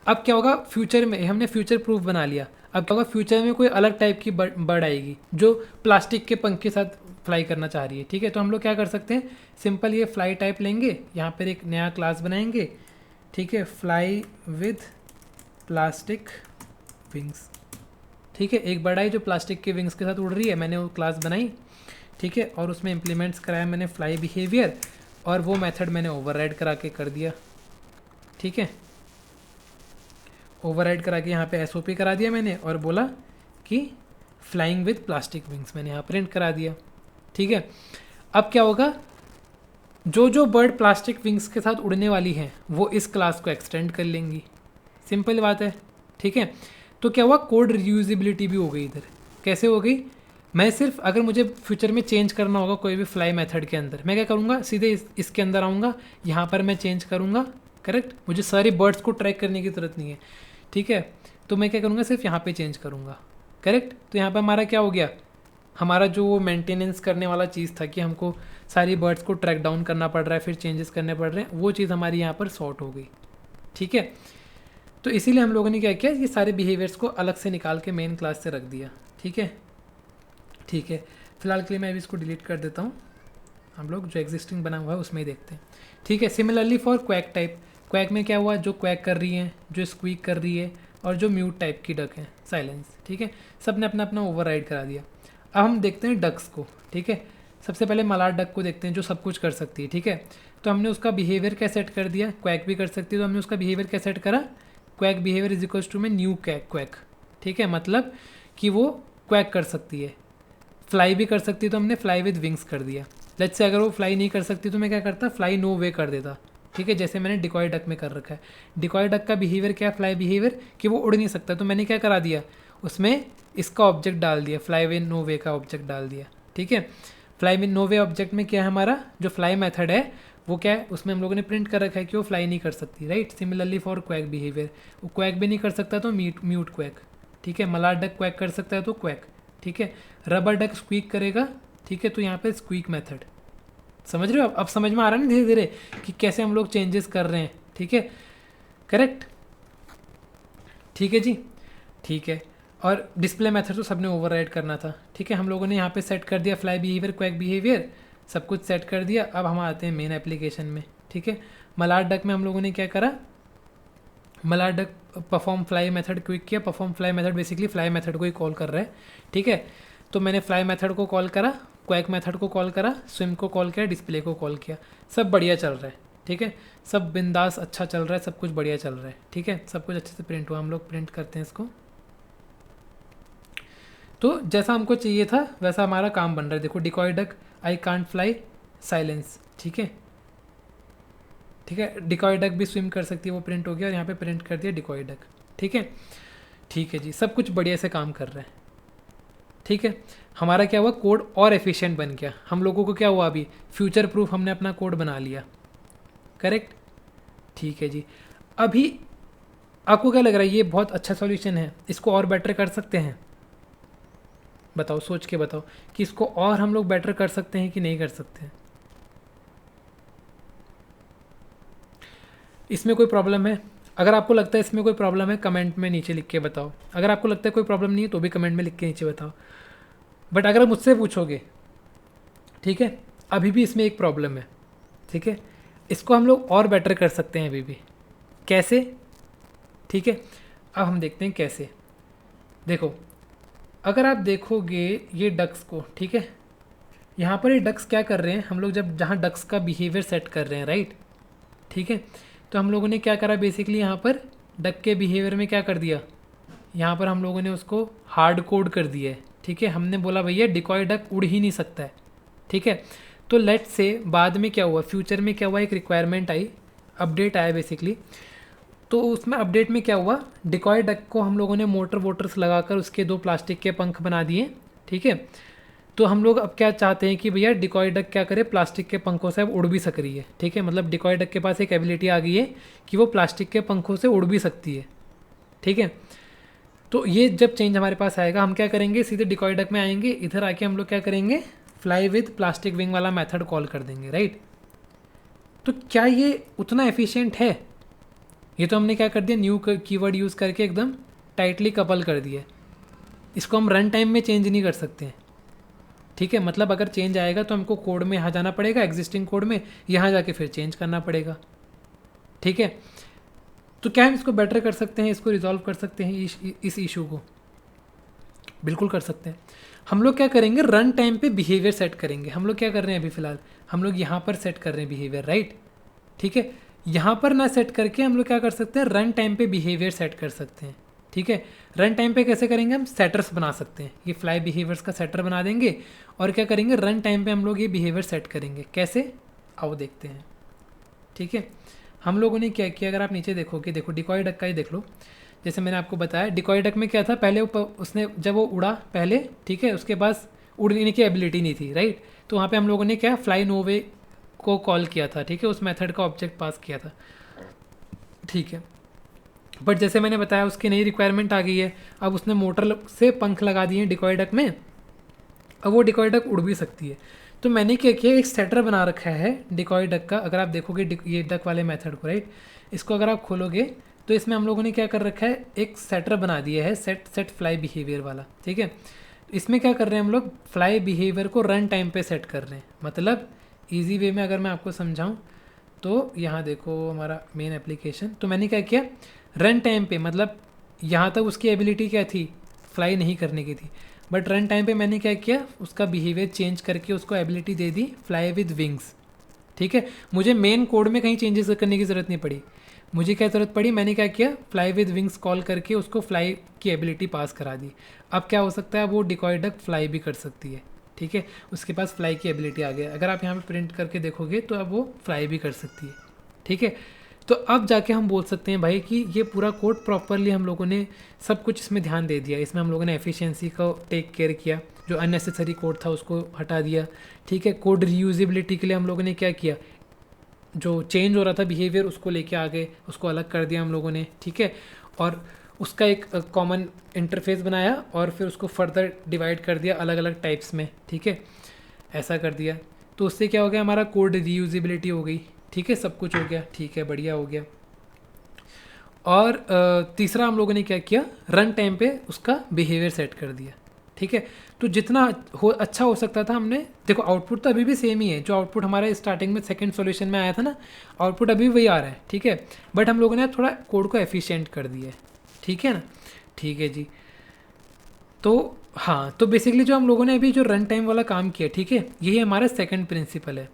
अब क्या होगा, फ्यूचर में हमने फ्यूचर प्रूफ बना लिया, अब क्या होगा, फ्यूचर में कोई अलग टाइप की बर्ड आएगी जो प्लास्टिक के पंख के साथ फ्लाई करना चाह रही है, ठीक है। तो हम लोग क्या कर सकते हैं, सिंपल ये फ्लाई टाइप लेंगे, यहाँ पर एक नया क्लास बनाएंगे, ठीक है, फ्लाई विद प्लास्टिक विंग्स, ठीक है। एक बर्ड आई जो प्लास्टिक के विंग्स के साथ उड़ रही है, मैंने वो क्लास बनाई, ठीक है, और उसमें इम्प्लीमेंट्स कराया मैंने फ्लाई बिहेवियर, और वो मेथड मैंने ओवरराइड करा के कर दिया, ठीक है, ओवरराइड करा के यहाँ पे एसओपी करा दिया मैंने, और बोला कि फ्लाइंग विद प्लास्टिक विंग्स मैंने यहाँ प्रिंट करा दिया, ठीक है। अब क्या होगा, जो जो बर्ड प्लास्टिक विंग्स के साथ उड़ने वाली हैं वो इस क्लास को एक्सटेंड कर लेंगी, सिंपल बात है, ठीक है। तो क्या हुआ, कोड रियूजिबिलिटी भी हो गई इधर। कैसे हो गई, मैं सिर्फ अगर मुझे फ्यूचर में चेंज करना होगा कोई भी फ्लाई मेथड के अंदर, मैं क्या करूँगा, सीधे इसके अंदर आऊँगा, यहाँ पर मैं चेंज करूँगा, करेक्ट, मुझे सारी बर्ड्स को ट्रैक करने की ज़रूरत नहीं है, ठीक है। तो मैं क्या करूँगा, सिर्फ यहाँ पे चेंज करूँगा, करेक्ट। तो यहाँ पर हमारा क्या हो गया, हमारा जो वो मेंटेनेंस करने वाला चीज़ था कि हमको सारी बर्ड्स को ट्रैक डाउन करना पड़ रहा है, फिर चेंजेस करने पड़ रहे हैं, वो चीज़ हमारी यहाँ पर सॉर्ट हो गई, ठीक है। तो इसीलिए हम लोगों ने क्या किया, ये सारे बिहेवियर्स को अलग से निकाल के मेन क्लास से रख दिया, ठीक है, ठीक है। फिलहाल के लिए मैं अभी इसको डिलीट कर देता हूँ, हम लोग जो एग्जिस्टिंग बना हुआ है उसमें ही देखते हैं, ठीक है। Similarly for quack type, quack में क्या हुआ, जो क्वैक कर रही है, जो स्क्वीक कर रही है, और जो म्यूट टाइप की डक है साइलेंस, ठीक है, सब ने अपना अपना ओवरराइड करा दिया। अब हम देखते हैं डक्स को, ठीक है। सबसे पहले मलार डक को देखते हैं जो सब कुछ कर सकती है, ठीक है। तो हमने उसका बिहेवियर क्या सेट कर दिया, क्वैक भी कर सकती है, तो हमने उसका बिहेवियर क्या सेट करा, quack behaviour is equals to में न्यू क्वैक, ठीक है, मतलब कि वो क्वैक कर सकती है, फ्लाई भी कर सकती है, तो हमने फ्लाई विद विंग्स कर दिया। लेट्स से अगर वो फ्लाई नहीं कर सकती तो मैं क्या करता, फ्लाई नो वे कर देता, ठीक है, जैसे मैंने डिकॉय डक में कर रखा है। डिकॉय डक का बिहेवियर क्या है, फ्लाई बिहेवियर, कि वो उड़ नहीं सकता, तो मैंने क्या करा दिया, उसमें इसका ऑब्जेक्ट डाल दिया, फ्लाई विद नो वे का ऑब्जेक्ट डाल दिया, ठीक है। Fly with no way object में क्या है, हमारा जो फ्लाई मेथड है वो क्या है, उसमें हम लोगों ने प्रिंट कर रखा है कि वो फ्लाई नहीं कर सकती, right. Similarly for quack behaviour, वो क्वैक भी नहीं कर सकता तो म्यूट क्वैक, ठीक है। मलार डक क्वैक कर सकता है तो क्वैक, ठीक है। रबर डक स्क्वीक करेगा, ठीक है, तो यहाँ पे स्क्वीक मेथड, समझ रहे हो, अब समझ में आ रहा है ना धीरे धीरे कि कैसे हम लोग चेंजेस कर रहे हैं, ठीक है, करेक्ट, ठीक है जी, ठीक है। और डिस्प्ले मेथड तो सबने ओवरराइड करना था, ठीक है। हम लोगों ने यहाँ पे सेट कर दिया फ्लाई बिहेवियर, क्वैक बिहेवियर, सब कुछ सेट कर दिया। अब हम आते हैं मेन एप्लीकेशन में, ठीक है। मलाड डक में हम लोगों ने क्या करा, mallard duck perform fly method quack किया। Perform fly method basically fly method को ही कॉल कर रहा है, ठीक है। तो मैंने फ्लाई मेथड को कॉल करा, क्वैक मेथड को कॉल करा, स्विम को कॉल किया, डिस्प्ले को कॉल किया। सब बढ़िया चल रहा है, ठीक है। सब बिंदास अच्छा चल रहा है, सब कुछ बढ़िया चल रहा है, ठीक है। सब कुछ अच्छे से प्रिंट हुआ। हम लोग प्रिंट करते हैं इसको। तो जैसा हमको चाहिए था वैसा हमारा काम बन रहा है। देखो decoy duck I can't fly silence, ठीक है, ठीक है। डिकॉय डक भी स्विम कर सकती है, वो प्रिंट हो गया। और यहाँ पे प्रिंट कर दिया डिकॉय डक, ठीक है, ठीक है जी। सब कुछ बढ़िया से काम कर रहा है, ठीक है। हमारा क्या हुआ, कोड और एफिशिएंट बन गया। हम लोगों को क्या हुआ, अभी फ्यूचर प्रूफ हमने अपना कोड बना लिया, करेक्ट, ठीक है जी। अभी आपको क्या लग रहा है, ये बहुत अच्छा सॉल्यूशन है, इसको और बेटर कर सकते हैं? बताओ, सोच के बताओ कि इसको और हम लोग बेटर कर सकते हैं कि नहीं कर सकते हैं। इसमें कोई प्रॉब्लम है? अगर आपको लगता है इसमें कोई प्रॉब्लम है, कमेंट में नीचे लिख के बताओ। अगर आपको लगता है कोई प्रॉब्लम नहीं है तो भी कमेंट में लिख के नीचे बताओ। बट अगर मुझसे पूछोगे, ठीक है, अभी भी इसमें एक प्रॉब्लम है, ठीक है। इसको हम लोग और बेटर कर सकते हैं अभी भी। कैसे? ठीक है, अब हम देखते हैं कैसे। देखो, अगर आप देखोगे ये डक्स को, ठीक है, यहाँ पर ये डक्स क्या कर रहे हैं, हम लोग जब जहाँ डक्स का बिहेवियर सेट कर रहे हैं, राइट, ठीक है। तो हम लोगों ने क्या करा, बेसिकली यहाँ पर डक के बिहेवियर में क्या कर दिया, यहाँ पर हम लोगों ने उसको हार्ड कोड कर दिया है, ठीक है। हमने बोला भैया डिकॉय डक उड़ ही नहीं सकता है, ठीक है। तो लेट से बाद में क्या हुआ, फ्यूचर में क्या हुआ, एक रिक्वायरमेंट आई, अपडेट आया बेसिकली। तो उसमें अपडेट में क्या हुआ, डिकॉय डक को हम लोगों ने मोटर वोटर्स लगाकर उसके 2 प्लास्टिक के पंख बना दिए, ठीक है। तो हम लोग अब क्या चाहते हैं कि भैया डिकॉय डक क्या करे, प्लास्टिक के पंखों से अब उड़ भी सक रही है, ठीक है। मतलब डिकॉय डक के पास एक एबिलिटी आ गई है कि वो प्लास्टिक के पंखों से उड़ भी सकती है, ठीक है। तो ये जब चेंज हमारे पास आएगा, हम क्या करेंगे, सीधे डिकॉय डक में आएंगे, इधर आके हम लोग क्या करेंगे, फ्लाई विद प्लास्टिक विंग वाला मेथड कॉल कर देंगे, राइट। तो क्या ये उतना एफिशिएंट है? ये तो हमने क्या कर दिया, न्यू कीवर्ड यूज़ करके एकदम टाइटली कपल कर दिया। इसको हम रन टाइम में चेंज नहीं कर सकते हैं, ठीक है। मतलब अगर चेंज आएगा तो हमको कोड में यहाँ जाना पड़ेगा, एग्जिस्टिंग कोड में, यहाँ जाके फिर चेंज करना पड़ेगा, ठीक है। तो क्या हम इसको बेटर कर सकते हैं, इसको रिजॉल्व कर सकते हैं, इस इशू को? बिल्कुल कर सकते हैं। हम लोग क्या करेंगे, रन टाइम पे बिहेवियर सेट करेंगे। हम लोग क्या कर रहे हैं अभी फ़िलहाल, हम लोग यहाँ पर सेट कर रहे हैं बिहेवियर, राइट, ठीक है। यहाँ पर ना सेट करके हम लोग क्या कर सकते हैं, रन टाइम पे बिहेवियर सेट कर सकते हैं, ठीक है। रन टाइम पे कैसे करेंगे, हम सेटर्स बना सकते हैं। ये फ्लाई बिहेवियर्स का सेटर बना देंगे और क्या करेंगे, रन टाइम पे हम लोग ये बिहेवियर सेट करेंगे। कैसे, आओ देखते हैं, ठीक है। हम लोगों ने क्या किया, अगर आप नीचे देखोगे, देखो डिकॉय डक का ही देख लो। जैसे मैंने आपको बताया, डिकॉय डक में क्या था, पहले उसने जब वो उड़ा पहले, ठीक है, उसके पास उड़ने की एबिलिटी नहीं थी, राइट। तो वहाँ पे हम लोगों ने क्या, फ्लाई नोवे को कॉल किया था, ठीक है, उस मेथड का ऑब्जेक्ट पास किया था, ठीक है। बट जैसे मैंने बताया उसकी नई रिक्वायरमेंट आ गई है, अब उसने मोटर से पंख लगा दिए हैं डिकॉय डक में, अब वो डिकॉय डक उड़ भी सकती है। तो मैंने क्या किया, एक सेटर बना रखा है डिकॉय डक का। अगर आप देखोगे ये डक वाले मेथड को, राइट, इसको अगर आप खोलोगे तो इसमें हम लोगों ने क्या कर रखा है, एक सेटर बना दिया है, सेट फ्लाई बिहेवियर वाला, ठीक है। इसमें क्या कर रहे हैं हम लोग, फ्लाई बिहेवियर को रन टाइम पे सेट कर रहे हैं। मतलब ईजी वे में अगर मैं आपको समझाऊँ तो यहाँ देखो हमारा मेन एप्लीकेशन, तो मैंने क्या किया, रन टाइम पे, मतलब यहाँ तक उसकी एबिलिटी क्या थी, फ्लाई नहीं करने की थी, बट रन टाइम पे मैंने क्या किया, उसका बिहेवियर चेंज करके उसको ability they the fly with wings, ठीक है। मुझे मेन कोड में कहीं चेंजेस करने की ज़रूरत नहीं पड़ी। मुझे क्या ज़रूरत पड़ी, मैंने क्या किया, फ्लाई विद विंग्स कॉल करके उसको फ्लाई की एबिलिटी पास करा दी। अब क्या हो सकता है, वो डिकॉय डक फ्लाई भी कर सकती है, ठीक है, उसके पास फ्लाई की एबिलिटी आ गया। अगर आप यहाँ पे प्रिंट करके देखोगे तो अब वो फ्लाई भी कर सकती है, ठीक है। तो अब जाके हम बोल सकते हैं भाई कि ये पूरा कोड प्रॉपरली हम लोगों ने सब कुछ इसमें ध्यान दे दिया। इसमें हम लोगों ने एफिशिएंसी को टेक केयर किया, जो अननेसेसरी कोड था उसको हटा दिया, ठीक है। कोड रीयूजेबिलिटी के लिए हम लोगों ने क्या किया, जो चेंज हो रहा था बिहेवियर उसको लेके आ गए, उसको अलग कर दिया हम लोगों ने, ठीक है। और उसका एक कॉमन इंटरफेस बनाया और फिर उसको फर्दर डिवाइड कर दिया अलग अलग टाइप्स में, ठीक है, ऐसा कर दिया। तो उससे क्या हो गया, हमारा कोड रीयूजेबिलिटी हो गई, ठीक है, सब कुछ हो गया, ठीक है, बढ़िया हो गया। और तीसरा हम लोगों ने क्या किया, रन टाइम पे उसका बिहेवियर सेट कर दिया। ठीक है, तो जितना अच्छा हो सकता था हमने, देखो आउटपुट तो अभी भी सेम ही है, जो आउटपुट हमारा स्टार्टिंग में सेकंड सॉल्यूशन में आया था ना, आउटपुट अभी वही आ रहा है। ठीक है, बट हम लोगों ने थोड़ा कोड को एफिशिएंट कर दिया है। ठीक है ना, ठीक है जी। तो हाँ, तो बेसिकली जो हम लोगों ने अभी जो रन टाइम वाला काम किया, ठीक है, यही हमारा सेकंड प्रिंसिपल है,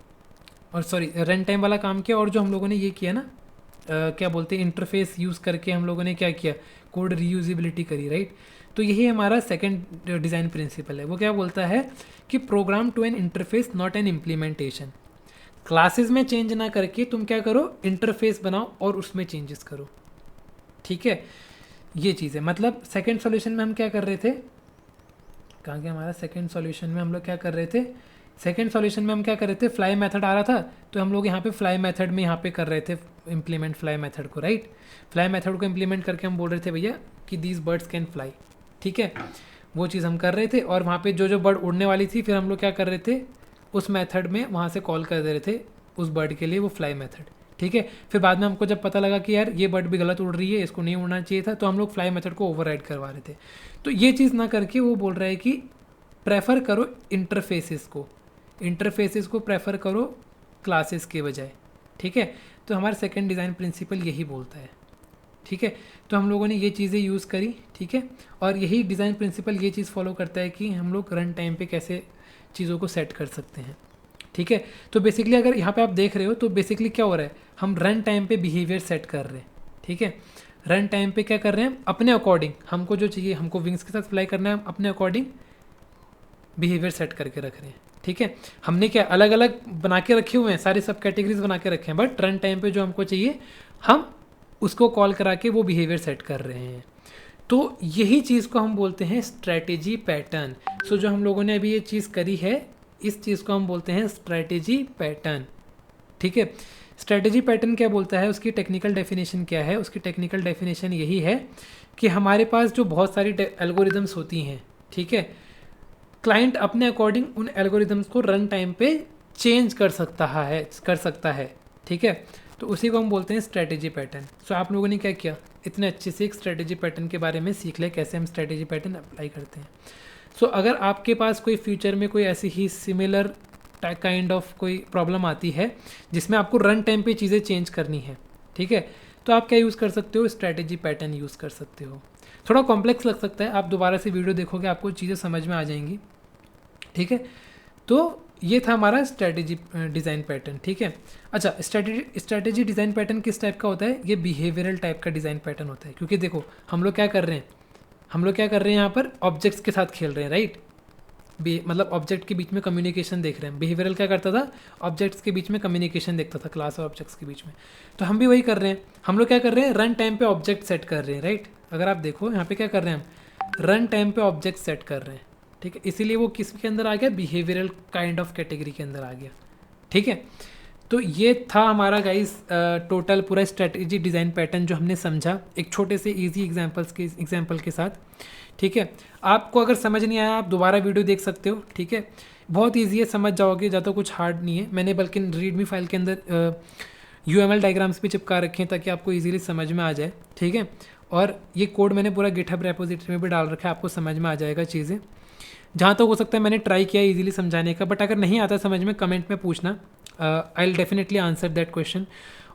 और सॉरी रन टाइम वाला काम किया, और जो हम लोगों ने ये किया ना क्या बोलते हैं, इंटरफेस यूज़ करके हम लोगों ने क्या किया, कोड रीयूजिबिलिटी करी, राइट। तो यही हमारा सेकंड डिज़ाइन प्रिंसिपल है। वो क्या बोलता है कि program to an interface not an implementation. Classes में चेंज ना करके तुम क्या करो, इंटरफेस बनाओ और उसमें चेंजेस करो। ठीक है, ये चीज़ है। मतलब सेकंड सॉल्यूशन में हम क्या कर रहे थे, कहाँ गया हमारा सेकंड सॉल्यूशन में हम लोग क्या कर रहे थे, सेकंड सॉल्यूशन में हम क्या कर रहे थे, फ्लाई मेथड आ रहा था, तो हम लोग यहाँ पे फ्लाई मेथड में यहाँ पे कर रहे थे इम्प्लीमेंट फ्लाई मेथड को, राइट। फ्लाई मेथड को इम्प्लीमेंट करके हम बोल रहे थे भैया कि दीज बर्ड्स कैन फ्लाई। ठीक है, वो चीज़ हम कर रहे थे, और वहाँ पे जो जो बर्ड उड़ने वाली थी, फिर हम लोग क्या कर रहे थे, उस मेथड में वहाँ से कॉल कर दे रहे थे उस बर्ड के लिए, वो फ्लाई मेथड। ठीक है, फिर बाद में हमको जब पता लगा कि यार ये बर्ड भी गलत उड़ रही है, इसको नहीं उड़ना चाहिए था, तो हम लोग फ्लाई मेथड को ओवरराइड करवा रहे थे। तो ये चीज़ ना करके वो बोल रहा है कि प्रेफर करो इंटरफेसेस को, इंटरफेसेस को प्रेफर करो क्लासेस के बजाय। ठीक है, तो हमारा सेकंड डिज़ाइन प्रिंसिपल यही बोलता है। ठीक है, तो हम लोगों ने ये चीज़ें यूज़ करी। ठीक है, और यही डिज़ाइन प्रिंसिपल ये चीज़ फॉलो करता है कि हम लोग रन टाइम पे कैसे चीज़ों को सेट कर सकते हैं। ठीक है, तो बेसिकली अगर यहाँ पे आप देख रहे हो, तो बेसिकली क्या हो रहा है, हम रन टाइम पे बिहेवियर सेट कर रहे हैं। ठीक है, रन टाइम पे क्या कर रहे हैं, अपने अकॉर्डिंग हमको जो चाहिए, हमको विंग्स के साथ फ्लाई करना है, अपने अकॉर्डिंग बिहेवियर सेट करके रख रहे हैं। ठीक है, हमने क्या अलग अलग बना के रखे हुए हैं, सारे सब कैटेगरीज बना के रखे हैं, बट रन टाइम पे जो हमको चाहिए हम उसको कॉल करा के वो बिहेवियर सेट कर रहे हैं। तो यही चीज़ को हम बोलते हैं स्ट्रैटेजी पैटर्न। सो जो हम लोगों ने अभी ये चीज़ करी है, इस चीज़ को हम बोलते हैं स्ट्रैटेजी पैटर्न। ठीक है, स्ट्रैटेजी पैटर्न क्या बोलता है, उसकी टेक्निकल डेफिनेशन क्या है, उसकी टेक्निकल डेफिनेशन यही है कि हमारे पास जो बहुत सारी एल्गोरिदम्स होती हैं, ठीक है, क्लाइंट अपने अकॉर्डिंग उन एल्गोरिदम्स को रन टाइम पे चेंज कर सकता है। ठीक है, तो उसी को हम बोलते हैं स्ट्रैटेजी पैटर्न। सो आप लोगों ने क्या किया, इतने अच्छे से एक स्ट्रैटेजी पैटर्न के बारे में सीख लिया, कैसे हम स्ट्रैटेजी पैटर्न अप्लाई करते हैं। सो अगर आपके पास कोई फ्यूचर में कोई ऐसी ही सिमिलर काइंड ऑफ कोई प्रॉब्लम आती है जिसमें आपको रन टाइम पे चीज़ें चेंज करनी है, ठीक है, तो आप क्या यूज़ कर सकते हो, स्ट्रैटेजी पैटर्न यूज़ कर सकते हो। थोड़ा कॉम्प्लेक्स लग सकता है, आप दोबारा से वीडियो देखोगे आपको चीज़ें समझ में आ जाएंगी। ठीक है, तो ये था हमारा स्ट्रैटेजी डिज़ाइन पैटर्न। ठीक है, अच्छा, स्ट्रैटेजी डिज़ाइन पैटर्न किस टाइप का होता है, ये बिहेवियरल टाइप का डिज़ाइन पैटर्न होता है। क्योंकि देखो हम लोग क्या कर रहे हैं, यहाँ पर ऑब्जेक्ट्स के साथ खेल रहे हैं, राइट। मतलब ऑब्जेक्ट के बीच में कम्युनिकेशन देख रहे हैं। बिहेवियरल क्या करता था, ऑब्जेक्ट्स के बीच में कम्युनिकेशन देखता था, क्लास और ऑब्जेक्ट्स के बीच में। तो हम भी वही कर रहे हैं, हम लोग क्या कर रहे हैं, रन टाइम पे ऑब्जेक्ट सेट कर रहे हैं, राइट। अगर आप देखो यहाँ पे क्या कर रहे हैं, हम रन टाइम पे ऑब्जेक्ट सेट कर रहे हैं। ठीक है, इसीलिए वो किस के अंदर आ गया, बिहेवियरल काइंड ऑफ कैटेगरी के अंदर आ गया। ठीक है, तो ये था हमारा गाइस टोटल पूरा स्ट्रेटजी डिज़ाइन पैटर्न जो हमने समझा एक छोटे से इजी एग्जांपल के साथ। ठीक है, आपको अगर समझ नहीं आया आप दोबारा वीडियो देख सकते हो। ठीक है, बहुत इजी है, समझ जाओगे, ज़्यादा कुछ हार्ड नहीं है। मैंने बल्कि रीडमी फाइल के अंदर UML डायग्राम्स भी चिपका रखे हैं ताकि आपको ईजिली समझ में आ जाए। ठीक है, और ये कोड मैंने पूरा गिटहब रेपोजिटरी में भी डाल रखा है, आपको समझ में आ जाएगा चीज़ें। जहाँ तक हो सकता है मैंने ट्राई किया इजीली समझाने का, बट अगर नहीं आता समझ में कमेंट में पूछना, I will definitely answer that question.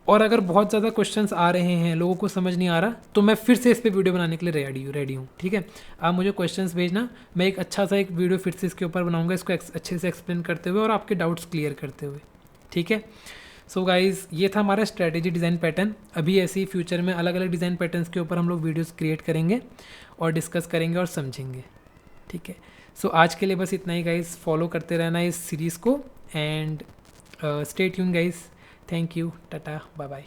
और अगर बहुत ज़्यादा क्वेश्चंस आ रहे हैं, लोगों को समझ नहीं आ रहा, तो मैं फिर से इस पर वीडियो बनाने के लिए रेडी हूँ। ठीक है, आप मुझे क्वेश्चंस भेजना, मैं एक अच्छा सा एक वीडियो फिर से इसके ऊपर बनाऊँगा, इसको अच्छे से एक्सप्लेन करते हुए और आपके डाउट्स क्लियर करते हुए। ठीक है, सो गाइज़ ये था हमारा स्ट्रैटेजी डिज़ाइन पैटर्न। अभी ऐसे ही फ्यूचर में अलग अलग डिज़ाइन पैटर्न्स के ऊपर हम लोग वीडियोज़ क्रिएट करेंगे और डिस्कस करेंगे और समझेंगे। ठीक है, सो आज के लिए बस इतना ही गाइज़, फॉलो करते रहना इस सीरीज़ को and stay tune guys. Thank you, tata, bye bye.